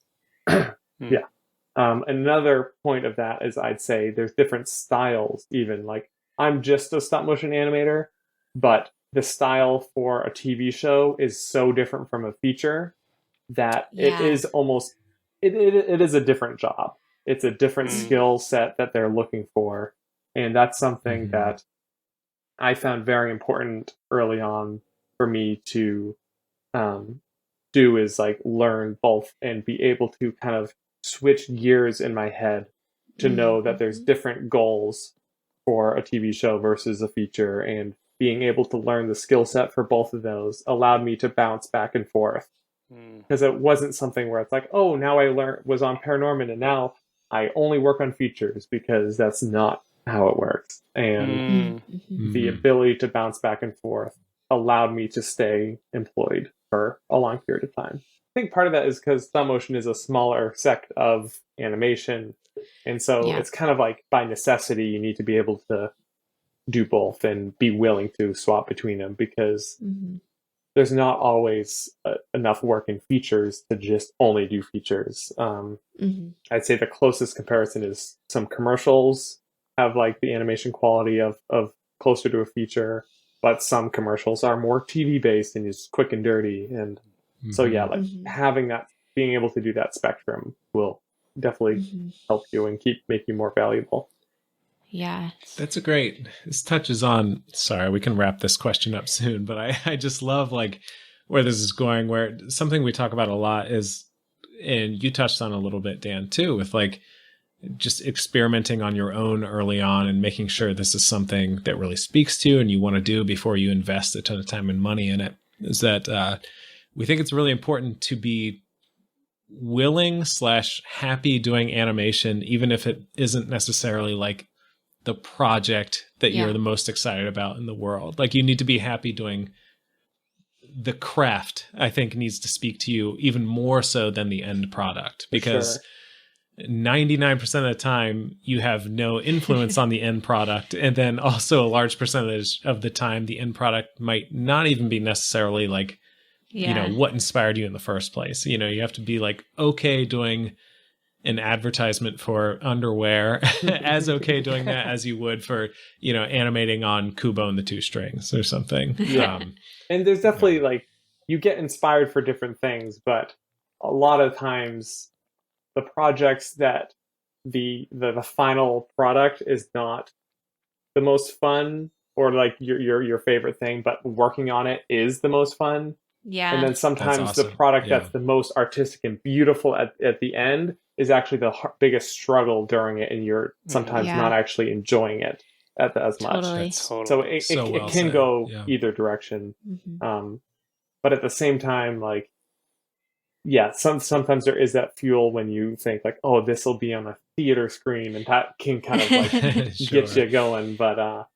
Another point of that is, I'd say there's different styles. Even like I'm just a stop motion animator, but the style for a TV show is so different from a feature that it is almost it is a different job. It's a different skill set that they're looking for, and that's something that I found very important early on for me to do, is like learn both and be able to kind of switch gears in my head to know that there's different goals for a TV show versus a feature, and being able to learn the skill set for both of those allowed me to bounce back and forth. Because it wasn't something where it's like, oh, now I was on Paranorman and now I only work on features, because that's not how it works. And the ability to bounce back and forth allowed me to stay employed for a long period of time. I think part of that is because stop motion is a smaller sect of animation. And so it's kind of like by necessity, you need to be able to do both and be willing to swap between them, because there's not always enough work in features to just only do features. I'd say the closest comparison is some commercials have like the animation quality of closer to a feature, but some commercials are more TV based and is quick and dirty. And so having that, being able to do that spectrum will definitely help you and make you more valuable. Yeah. This touches on, sorry, we can wrap this question up soon, but I just love like where this is going, where something we talk about a lot is, and you touched on a little bit, Dan, too, with like just experimenting on your own early on and making sure this is something that really speaks to you and you want to do before you invest a ton of time and money in it, is that we think it's really important to be willing/happy doing animation, even if it isn't necessarily like the project that you're the most excited about in the world. Like you need to be happy doing the craft, I think needs to speak to you even more so than the end product, because 99% of the time you have no influence on the end product, and then also a large percentage of the time the end product might not even be necessarily like what inspired you in the first place. You have to be like okay doing an advertisement for underwear as okay doing that as you would for animating on Kubo and the Two Strings or something. And there's definitely like you get inspired for different things, but a lot of times the projects that the final product is not the most fun or like your favorite thing, but working on it is the most fun. Yeah. And then sometimes awesome. the product that's the most artistic and beautiful at the end is actually the biggest struggle during it, and you're sometimes not actually enjoying it as much. Totally. So it can go either direction. But at the same time, like, sometimes there is that fuel when you think like, oh, this will be on a theater screen, and that can kind of like get you going. But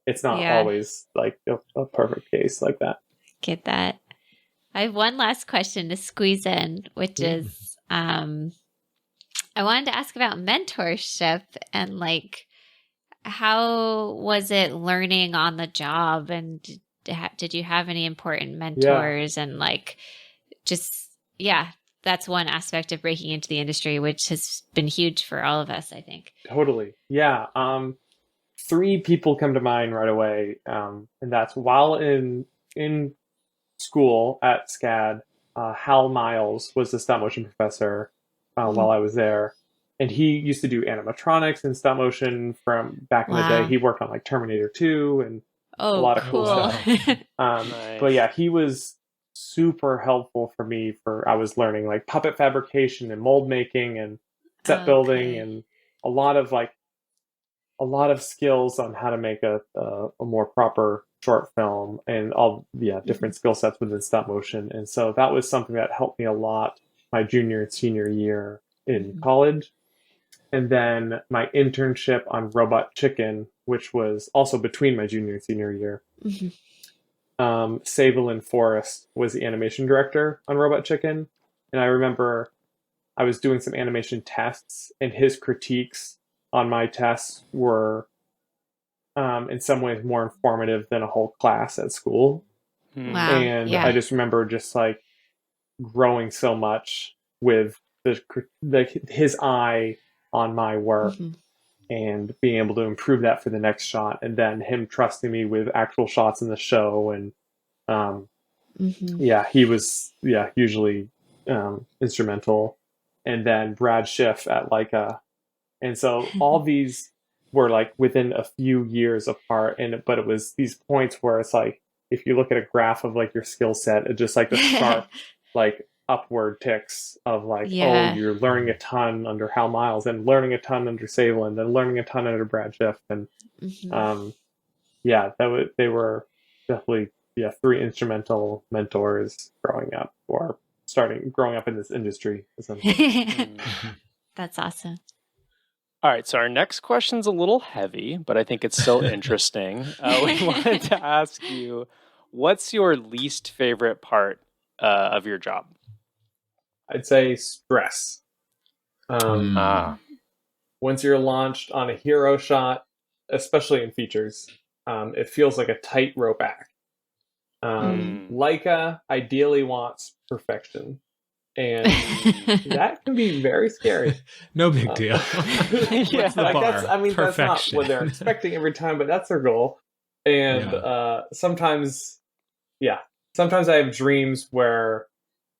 it's not always like a perfect case like that. Get that. I have one last question to squeeze in, which is I wanted to ask about mentorship and like how was it learning on the job, and did you have any important mentors and like just that's one aspect of breaking into the industry, which has been huge for all of us, I think. Totally. Yeah. 3 people come to mind right away. And that's while in school at SCAD, Hal Miles was the stop motion professor while I was there. And he used to do animatronics and stop motion from back in the day. He worked on like Terminator 2 and a lot of cool stuff. Nice. But yeah, he was super helpful for me I was learning like puppet fabrication and mold making and set building and a lot of skills on how to make a more proper short film and all different skill sets within stop motion. And so that was something that helped me a lot my junior and senior year in college. And then my internship on Robot Chicken, which was also between my junior and senior year. Sable Forrest was the animation director on Robot Chicken. And I remember I was doing some animation tests, and his critiques on my tests were in some ways more informative than a whole class at school. Wow. And I just remember just like growing so much with his eye on my work and being able to improve that for the next shot, and then him trusting me with actual shots in the show. And he was hugely instrumental. And then Brad Schiff at LAIKA. And so all these were like within a few years apart, but it was these points where it's like if you look at a graph of like your skill set, it's just like the sharp like upward ticks of like, oh, you're learning a ton under Hal Miles and learning a ton under Sable and then learning a ton under Brad Schiff. And they were definitely 3 instrumental mentors growing up growing up in this industry. That's awesome. All right, so our next question's a little heavy, but I think it's still interesting. We wanted to ask you, what's your least favorite part of your job? I'd say stress. Once you're launched on a hero shot, especially in features, it feels like a tightrope act. LAIKA ideally wants perfection, and that can be very scary. No big deal. What's the bar? That's not what they're expecting every time, but that's their goal. And sometimes I have dreams where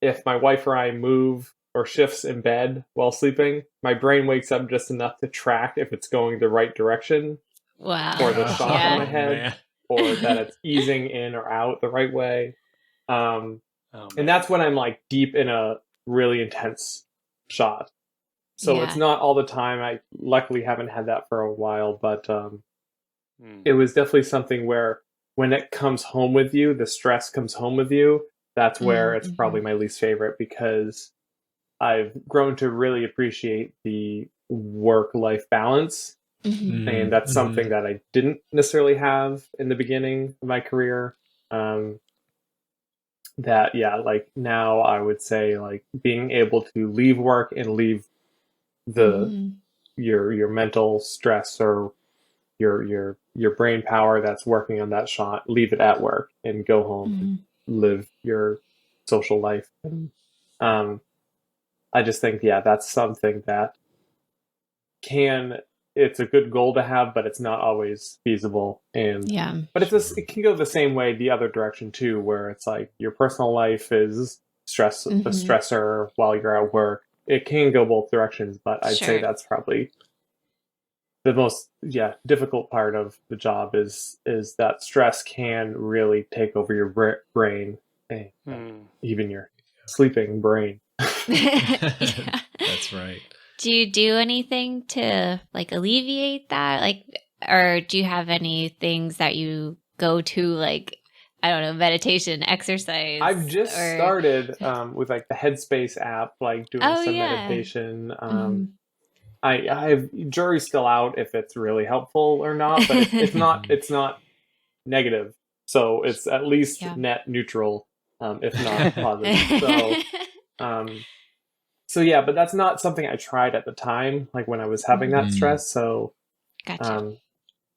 if my wife or I move or shifts in bed while sleeping, my brain wakes up just enough to track if it's going the right direction. Wow. Or the shot on my head, or that it's easing in or out the right way. And that's when I'm like deep in a really intense shot. So it's not all the time. I luckily haven't had that for a while, but it was definitely something where when it comes home with you, the stress comes home with you. That's where it's probably my least favorite, because I've grown to really appreciate the work-life balance. And that's something that I didn't necessarily have in the beginning of my career. Like now I would say like being able to leave work and leave the your mental stress or your brain power that's working on that shot, leave it at work and go home and live your social life. And I just think, that's something that it's a good goal to have, but it's not always feasible. And but it can go the same way the other direction too, where it's like your personal life is a stressor while you're at work. It can go both directions, but I'd say that's probably the most difficult part of the job is that stress can really take over your brain, and even your sleeping brain. That's right. Do you do anything to like alleviate that? Like, or do you have any things that you go to, like, I don't know, meditation, exercise? I've just started with like the Headspace app, like doing some meditation. Jury's still out if it's really helpful or not, but it's not negative. So it's at least net neutral, if not positive. So but that's not something I tried at the time, like when I was having that stress. So, gotcha.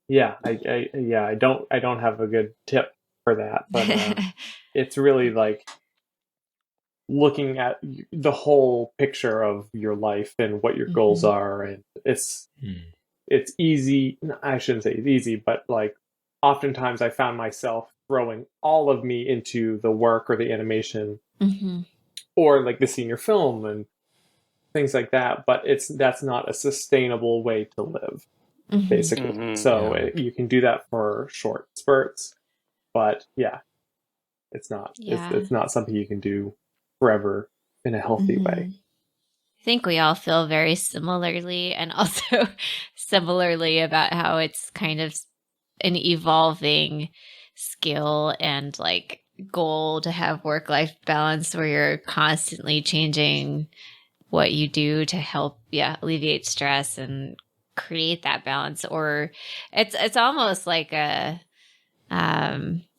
I don't have a good tip for that, but it's really like looking at the whole picture of your life and what your goals are, and it's easy. I shouldn't say it's easy, but like oftentimes I found myself throwing all of me into the work or the animation, or like the senior film and things like that, but that's not a sustainable way to live, basically. You can do that for short spurts, but it's not it's not something you can do forever in a healthy way. I think we all feel very similarly, and also similarly about how it's kind of an evolving skill and like goal to have work-life balance where you're constantly changing what you do to help alleviate stress and create that balance. Or it's almost like a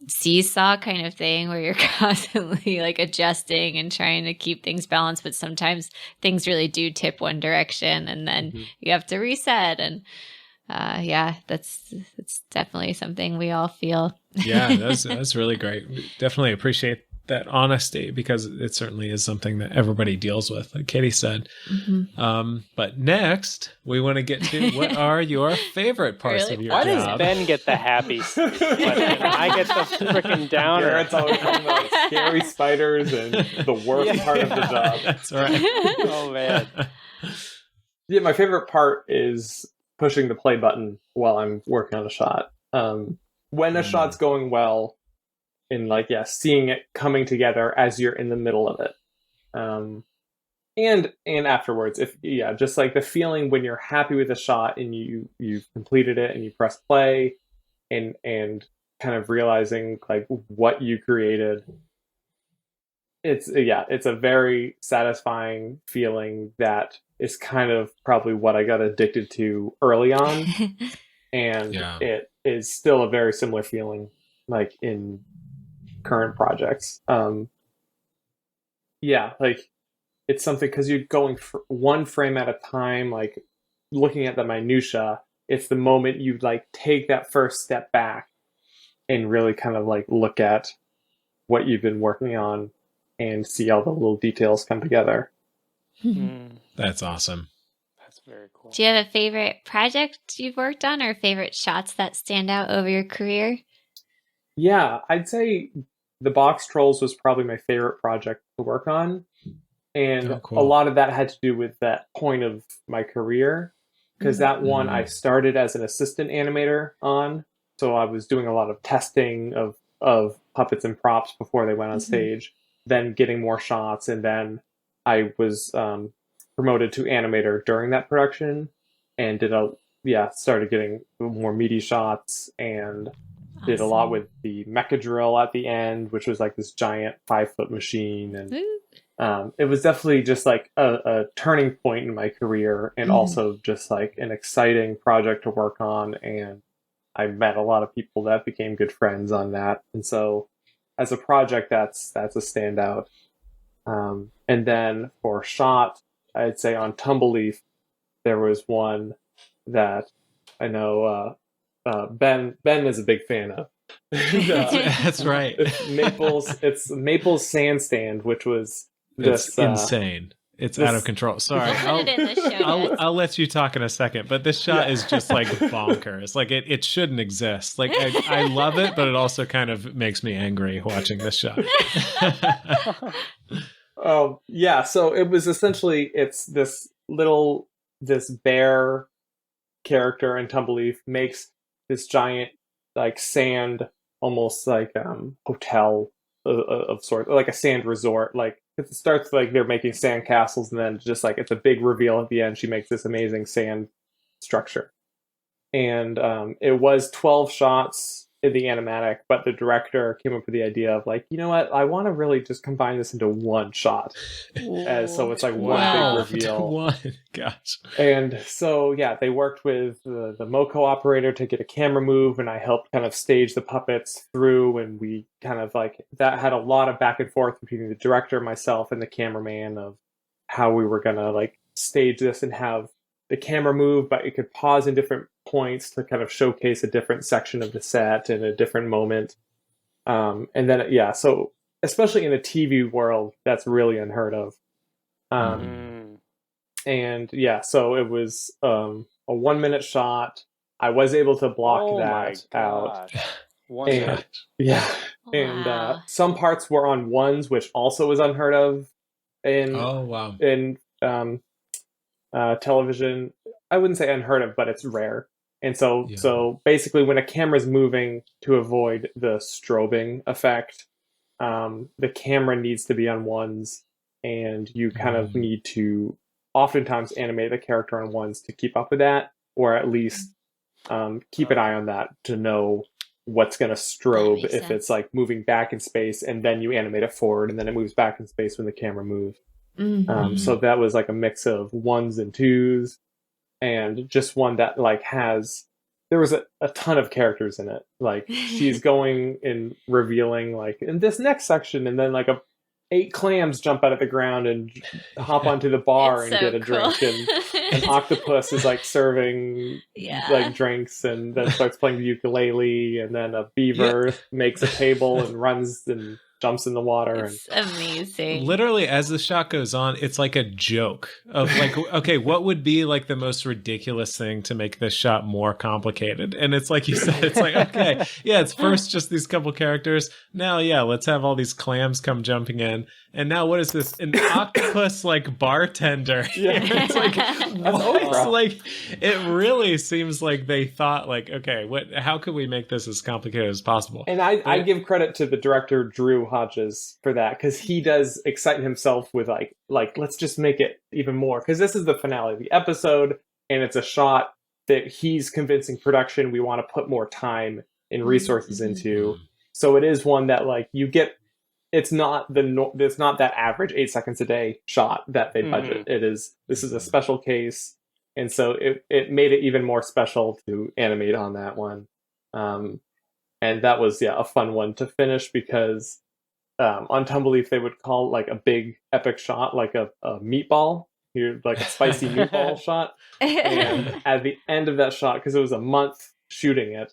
seesaw kind of thing where you're constantly like adjusting and trying to keep things balanced, but sometimes things really do tip one direction and then you have to reset. And that's definitely something we all feel. That's really great. We definitely appreciate that honesty, because it certainly is something that everybody deals with, like Katie said. But next, we want to get to what are your favorite parts of your job? Why does job? Ben get the happy question? I get the freaking downer. Garrett's always talking about scary spiders and the worst part of the job. That's right. Oh, man. My favorite part is pushing the play button while I'm working on a shot. When a shot's going well, and seeing it coming together as you're in the middle of it, and afterwards, just like the feeling when you're happy with a shot and you've completed it and you press play, and kind of realizing like what you created. It's a very satisfying feeling that is kind of probably what I got addicted to early on, and it is still a very similar feeling like in current projects. Like it's something because you're going one frame at a time, like looking at the minutia. It's the moment you like take that first step back and really kind of like look at what you've been working on and see all the little details come together. That's awesome. That's very cool. Do you have a favorite project you've worked on or favorite shots that stand out over your career? Yeah, I'd say the Box Trolls was probably my favorite project to work on. And a lot of that had to do with that point of my career, because that one I started as an assistant animator on. So I was doing a lot of testing of puppets and props before they went on stage, then getting more shots. And then I was promoted to animator during that production and started getting more meaty shots and did a lot with the mecha drill at the end, which was like this giant 5-foot machine. And it was definitely just like a turning point in my career, and also just like an exciting project to work on. And I met a lot of people that became good friends on that. And so as a project, that's a standout. And then for shot, I'd say on Tumbleleaf, there was one that I know Ben is a big fan of. That's right. It's Maple's Sandstand, which was this it's insane. It's out of control. Sorry, We'll put it in the show notes. I'll let you talk in a second, but this shot is just like bonkers. Like it shouldn't exist. Like I love it, but it also kind of makes me angry watching this shot. Yeah. So it was essentially, it's this bear character in Tumbleleaf makes this giant like sand, almost like hotel of sorts, like a sand resort. Like it starts like they're making sand castles, and then just like it's a big reveal at the end. She makes this amazing sand structure, and it was 12 shots in the animatic, but the director came up with the idea of like, you know what, I want to really just combine this into one shot. So it's like one big reveal. Gosh. And so, yeah, they worked with the Moco operator to get a camera move, and I helped kind of stage the puppets through, and we kind of like, that had a lot of back and forth between the director, myself, and the cameraman of how we were going to like stage this and have the camera move, but it could pause in different points to kind of showcase a different section of the set in a different moment. And then, yeah, so especially in the TV world, that's really unheard of. And yeah, so it was a 1 minute shot. I was able to block that out. 1 minute. Yeah. Wow. And some parts were on ones, which also was unheard of in television. I wouldn't say unheard of, but it's rare. And so basically when a camera's moving to avoid the strobing effect, the camera needs to be on ones, and you kind of need to oftentimes animate the character on ones to keep up with that, or at least keep an eye on that to know what's going to strobe if it's like moving back in space, and then you animate it forward and then it moves back in space when the camera moves. So that was like a mix of ones and twos, and just one that like there was a ton of characters in it. Like she's going and revealing like in this next section, and then like 8 clams jump out of the ground and hop onto the bar and get a drink, and an octopus is like serving like drinks and then starts playing the ukulele, and then a beaver makes a table and runs and jumps in the water. It's amazing. Literally, as the shot goes on, it's like a joke of like, okay, what would be like the most ridiculous thing to make this shot more complicated? And it's like you said, it's like, okay, yeah, it's first just these couple characters. Now, yeah, let's have all these clams come jumping in. And now what is this? An octopus like bartender. It's like, what? Like, it really seems like they thought like, okay, how could we make this as complicated as possible? And I give credit to the director, Drew Hodges, for that, because he does excite himself with like let's just make it even more, because this is the finale of the episode, and it's a shot that he's convincing production we want to put more time and resources into. So it is one that like you get. It's not that average 8 seconds a day shot that they budget. This is a special case, and so it made it even more special to animate on that one. And that was a fun one to finish, because on Tumbleleaf they would call like a big epic shot like a meatball. You're like a spicy meatball shot. And at the end of that shot, because it was a month shooting it,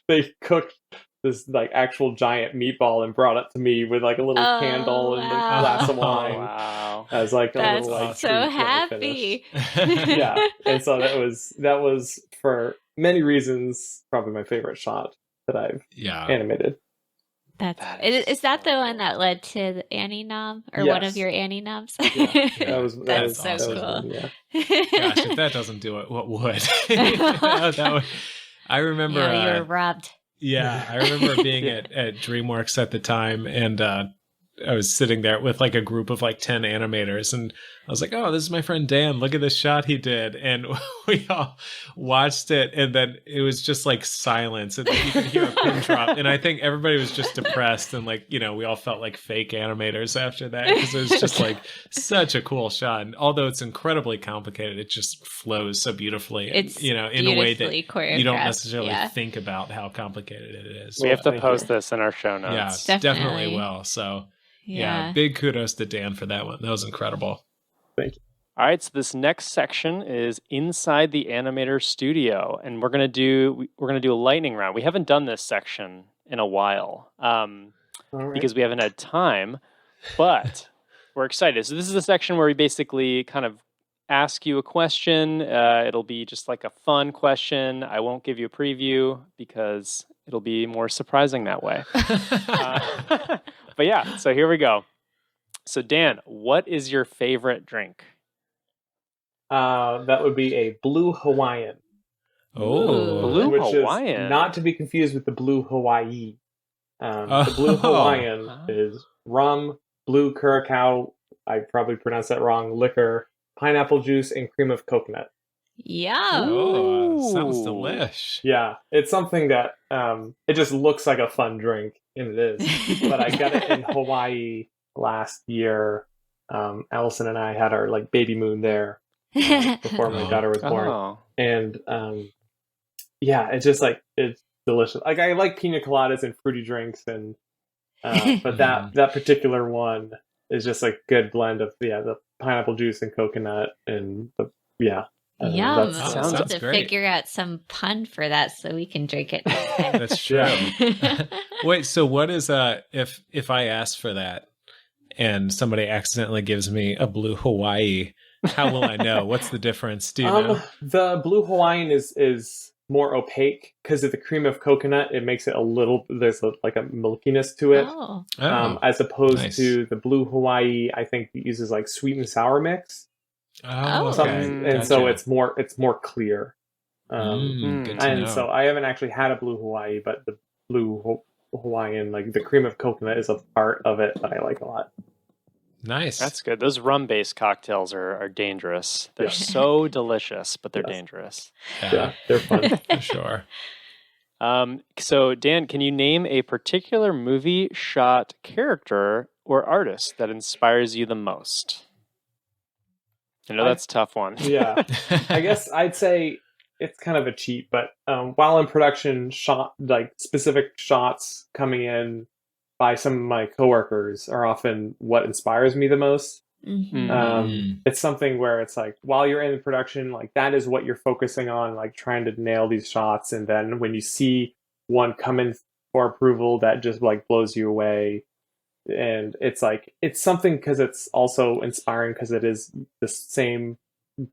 they cooked this like actual giant meatball and brought it to me with like a little candle and a glass of wine. As like a little like so treat happy. Yeah, and so that was for many reasons probably my favorite shot that I've animated. Is that the one that led to the Annie nom, or one of your Annie noms? That was so awesome. cool. Yeah. Gosh, if that doesn't do it, what would? I remember you were robbed. Yeah, I remember being at DreamWorks at the time, and I was sitting there with like a group of like 10 animators, and I was like, oh, this is my friend Dan. Look at this shot he did. And we all watched it, and then it was just like silence, and then you could hear a pin drop. And I think everybody was just depressed, and like, we all felt like fake animators after that, because it was just like such a cool shot. And although it's incredibly complicated, it just flows so beautifully. It's in a way that choreographed. You don't necessarily think about how complicated it is. We have to post this in our show notes. Yeah, definitely will. So yeah, big kudos to Dan for that one. That was incredible. Thank you. All right, so this next section is inside the Animator studio, and we're gonna do a lightning round. We haven't done this section in a while because we haven't had time, but we're excited. So this is the section where we basically kind of ask you a question. It'll be just like a fun question. I won't give you a preview because it'll be more surprising that way. But yeah, so here we go. So Dan, what is your favorite drink? That would be a blue Hawaiian. Oh, Blue which Hawaiian. is not to be confused with the blue Hawaii. The blue Hawaiian is rum, blue curacao, I probably pronounced that wrong, liquor, pineapple juice, and cream of coconut. Yum. Oh, sounds delish. Yeah, it's something that it just looks like a fun drink, and it is. But I got it in Hawaii last year. Allison and I had our like baby moon there before my daughter was born, and yeah, it's just like it's delicious. Like I like pina coladas and fruity drinks, and but that particular one is just like good blend of the pineapple juice and coconut and the Yum. That We'll have sounds to great. figure out some pun for that so we can drink it next time. That's true. Wait, so what is if I ask for that and somebody accidentally gives me a blue Hawaii, how will I know? What's the difference? Do you know? The blue Hawaiian is more opaque because of the cream of coconut. It makes it there's like a milkiness to it. Oh. As opposed nice. to the blue Hawaii, I think it uses like sweet and sour mix. Okay. And so it's more clear. Good to And know. so I haven't actually had a blue Hawaii, but the blue Hawaiian, like the cream of coconut, is a part of it that I like a lot. Nice. That's good. Those rum-based cocktails are dangerous. They're Yeah. so delicious, but they're Yes. dangerous. Yeah, they're fun. for sure. So Dan, can you name a particular movie, shot, character, or artist that inspires you the most? I know that's a tough one. Yeah, I guess I'd say it's kind of a cheat, but while in production, specific shots coming in by some of my coworkers are often what inspires me the most. Mhm. It's something where it's like while you're in production, like that is what you're focusing on, like trying to nail these shots, and then when you see one come in for approval, that just like blows you away. And it's like it's something because it's also inspiring because it is the same.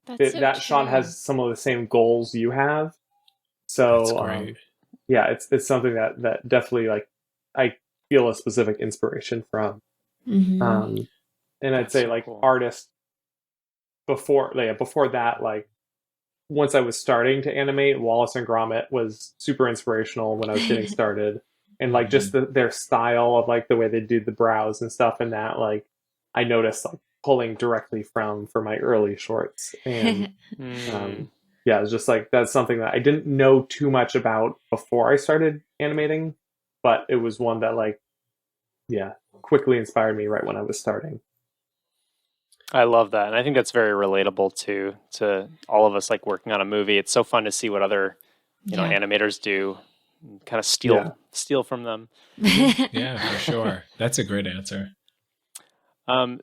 That's so That shot true. has some of the same goals you have. So That's great. yeah, it's something that definitely like I feel a specific inspiration from. Mhm. And I'd That's say so like cool. artists before that, like once I was starting to animate, Wallace and Gromit was super inspirational when I was getting started. And like just their style of like the way they do the brows and stuff, and that like I noticed like pulling directly from for my early shorts. And yeah, it's just like that's something that I didn't know too much about before I started animating, but it was one that like quickly inspired me right when I was starting. I love that, and I think that's very relatable to all of us like working on a movie. It's so fun to see what other animators do, and kind of steal from them. Yeah, for sure. That's a great answer.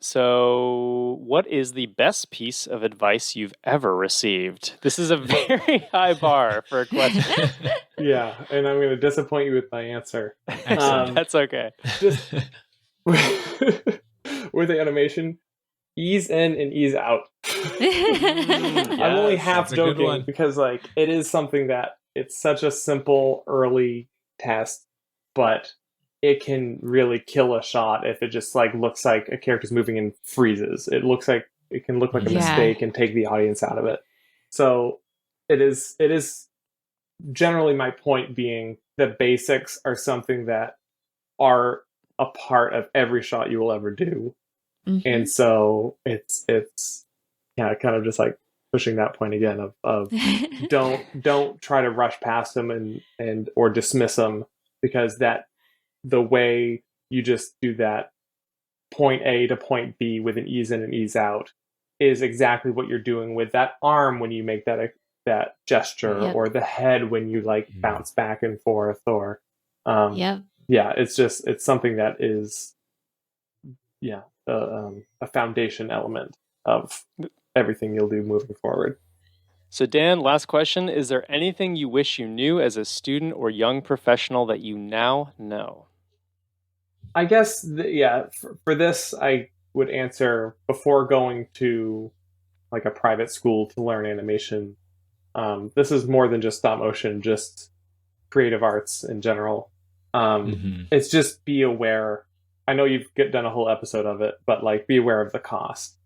So what is the best piece of advice you've ever received? This is a very high bar for a question. Yeah, and I'm going to disappoint you with my answer. Excellent. That's okay. Just with the animation, ease in and ease out. I'm only half that's a good joking one. because like it is something that it's such a simple early test, but it can really kill a shot if it just like looks like a character's moving and freezes. It can look like a mistake and take the audience out of it. So it is generally my point being the basics are something that are a part of every shot you will ever do. And so it's kind of just like pushing that point again of don't try to rush past them and or dismiss them, because that the way you just do that point A to point B with an ease in and ease out is exactly what you're doing with that arm when you make that gesture, or the head when you like bounce back and forth, or it's something that is a foundation element of everything you'll do moving forward. So Dan, last question. Is there anything you wish you knew as a student or young professional that you now know? I guess, for this, I would answer before going to like a private school to learn animation. This is more than just stop motion, just creative arts in general. It's just be aware. I know you've done a whole episode of it, but like be aware of the cost,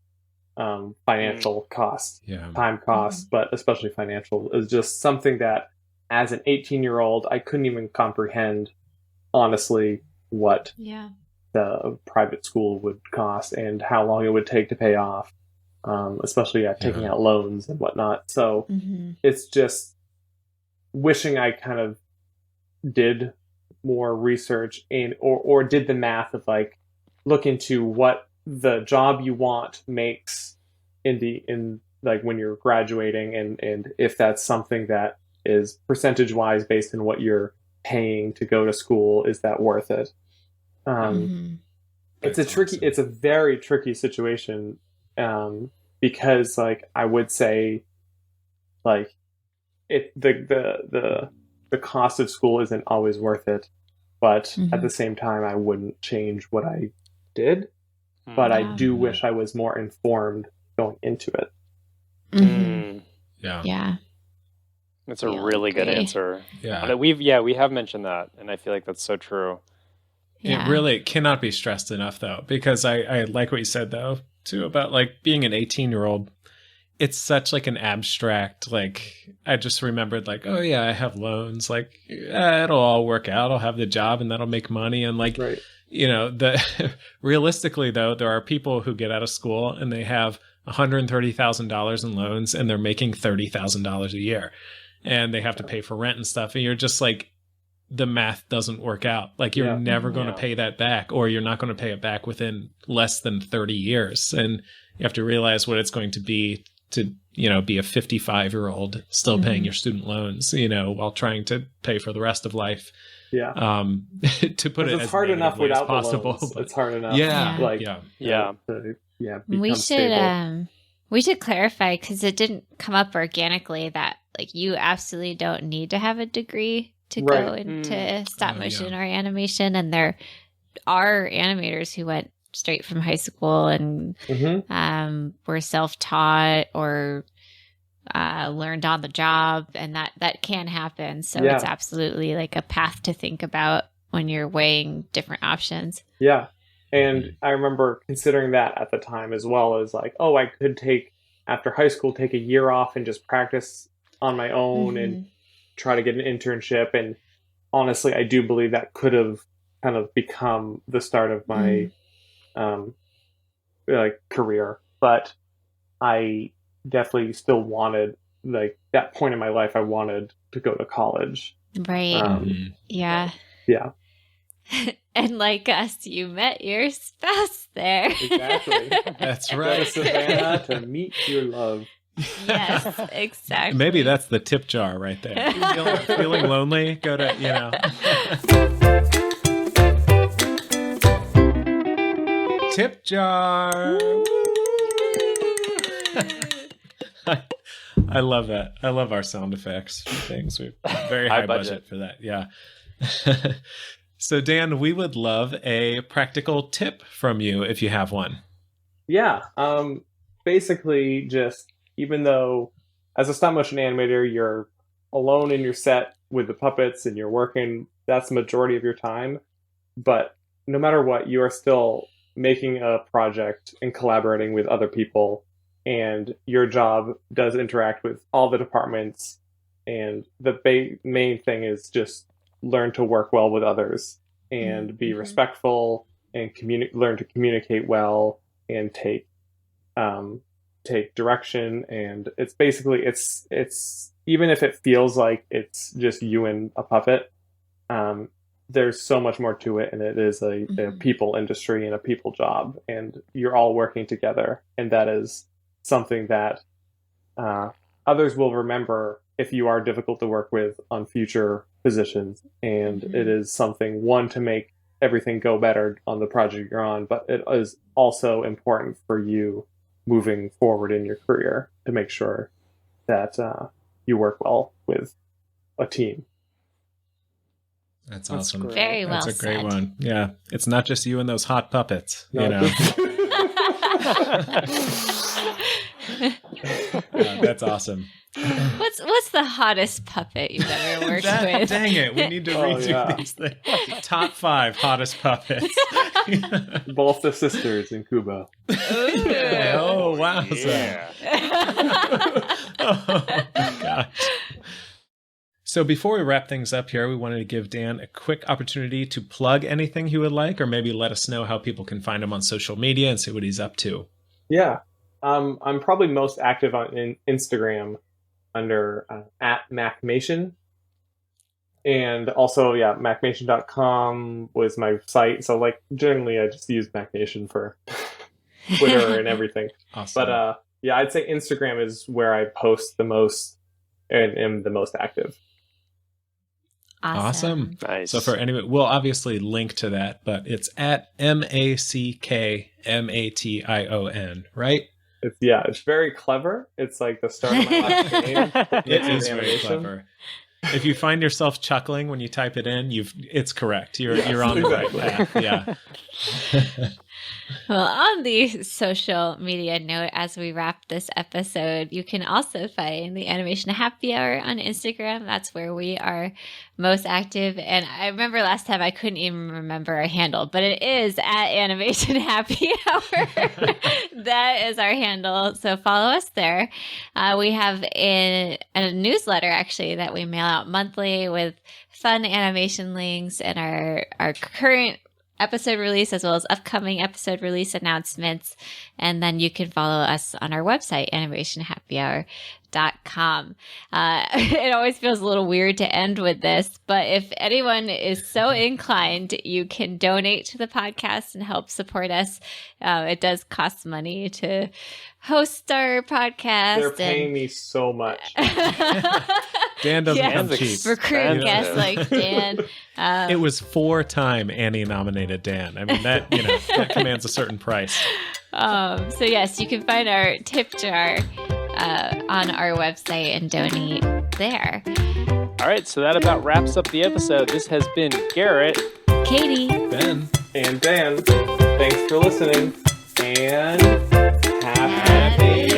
financial cost, time cost, but especially financial is just something that as an 18-year-old, I couldn't even comprehend, honestly, what the private school would cost and how long it would take to pay off, especially taking out loans and whatnot. So it's just wishing I kind of did more research or did the math of like look into what the job you want makes in like when you're graduating and if that's something that is percentage wise based on what you're paying to go to school, is that worth it? It's a very tricky situation, because like I would say like the cost of school isn't always worth it, but at the same time I wouldn't change what I did, but I do wish I was more informed going into it. Yeah. That's a really good answer. Yeah. We have mentioned that, and I feel like that's so true. It really cannot be stressed enough, though, because I like what you said, though, too, about like being an 18-year-old. It's such like an abstract, like I just remembered like, oh yeah, I have loans, like it'll all work out. I'll have the job and that'll make money. And like, you know, realistically though, there are people who get out of school and they have $130,000 in loans and they're making $30,000 a year and they have to pay for rent and stuff. And you're just like, the math doesn't work out. Like you're never going to pay that back, or you're not going to pay it back within less than 30 years. And you have to realize what it's going to be to, you know, be a 55-year-old still paying your student loans, you know, while trying to pay for the rest of life. To put it as hard enough without possible. The loans. It's hard enough. We should clarify, because it didn't come up organically, that like you absolutely don't need to have a degree to go into stop motion or animation, and there are animators who went straight from high school and were self-taught or learned on the job, and that can happen. So it's absolutely like a path to think about when you're weighing different options. And I remember considering that at the time, as well as like, oh, I could after high school take a year off and just practice on my own and try to get an internship. And honestly, I do believe that could have kind of become the start of my like career, but I definitely still wanted, like that point in my life, I wanted to go to college. And like us, you met your spouse there. Exactly. That's right. Go to Savannah to meet your love. Yes, exactly. Maybe that's the tip jar right there. Feeling lonely? Go to, you know. Tip jar. I love that. I love our sound effects things. We're very high budget for that. Yeah. So Dan, we would love a practical tip from you if you have one. Basically just, even though as a stop motion animator, you're alone in your set with the puppets and you're working, that's the majority of your time. But no matter what, you are still making a project and collaborating with other people. And your job does interact with all the departments. And the main thing is just learn to work well with others and be respectful and learn to communicate well and take direction. And it's basically it's even if it feels like it's just you and a puppet, there's so much more to it, and it is a people industry and a people job, and you're all working together, and that is something that others will remember if you are difficult to work with on future positions. And it is something, one, to make everything go better on the project you're on, but it is also important for you moving forward in your career to make sure that you work well with a team. That's That's awesome. great. Very well That's a great said. one. Yeah. It's not just you and those hot puppets, you No, know. That's awesome. What's the hottest puppet you've ever worked with? Dang it. We need to Oh, redo yeah. these things. Top 5 hottest puppets. Both the sisters in Kubo. Oh, wow. Yeah. Oh, my gosh. So before we wrap things up here, we wanted to give Dan a quick opportunity to plug anything he would like, or maybe let us know how people can find him on social media and see what he's up to. Yeah. I'm probably most active on Instagram under at MacMation. And also, yeah, MacMation.com was my site. So, like, generally, I just use MacMation for Twitter and everything. Awesome. But, yeah, I'd say Instagram is where I post the most and am the most active. Awesome. Nice. So for anyone, we'll obviously link to that, but it's at MACKMATION, right? It's very clever. It's like the start of my last name. It is very animation. clever. If you find yourself chuckling when you type it in, it's correct. You're Yes, on the right exactly. path. Yeah. Well, on the social media note, as we wrap this episode, you can also find the Animation Happy Hour on Instagram. That's where we are most active. And I remember last time I couldn't even remember our handle, but it is at Animation Happy Hour. That is our handle. So follow us there. We have a newsletter actually that we mail out monthly with fun animation links and our current episode release as well as upcoming episode release announcements. And then you can follow us on our website, animationhappyhour.com. It always feels a little weird to end with this, but if anyone is so inclined, you can donate to the podcast and help support us. It does cost money to host our podcast. They're paying me so much. Dan doesn't Yes. come cheap. Recruit Expensive. guests like Dan. It was 4-time Annie nominated Dan. I mean, that commands a certain price. So yes, you can find our tip jar on our website and donate there. All right, so that about wraps up the episode. This has been Garrett. Katie. Ben. And Dan, thanks for listening. And happy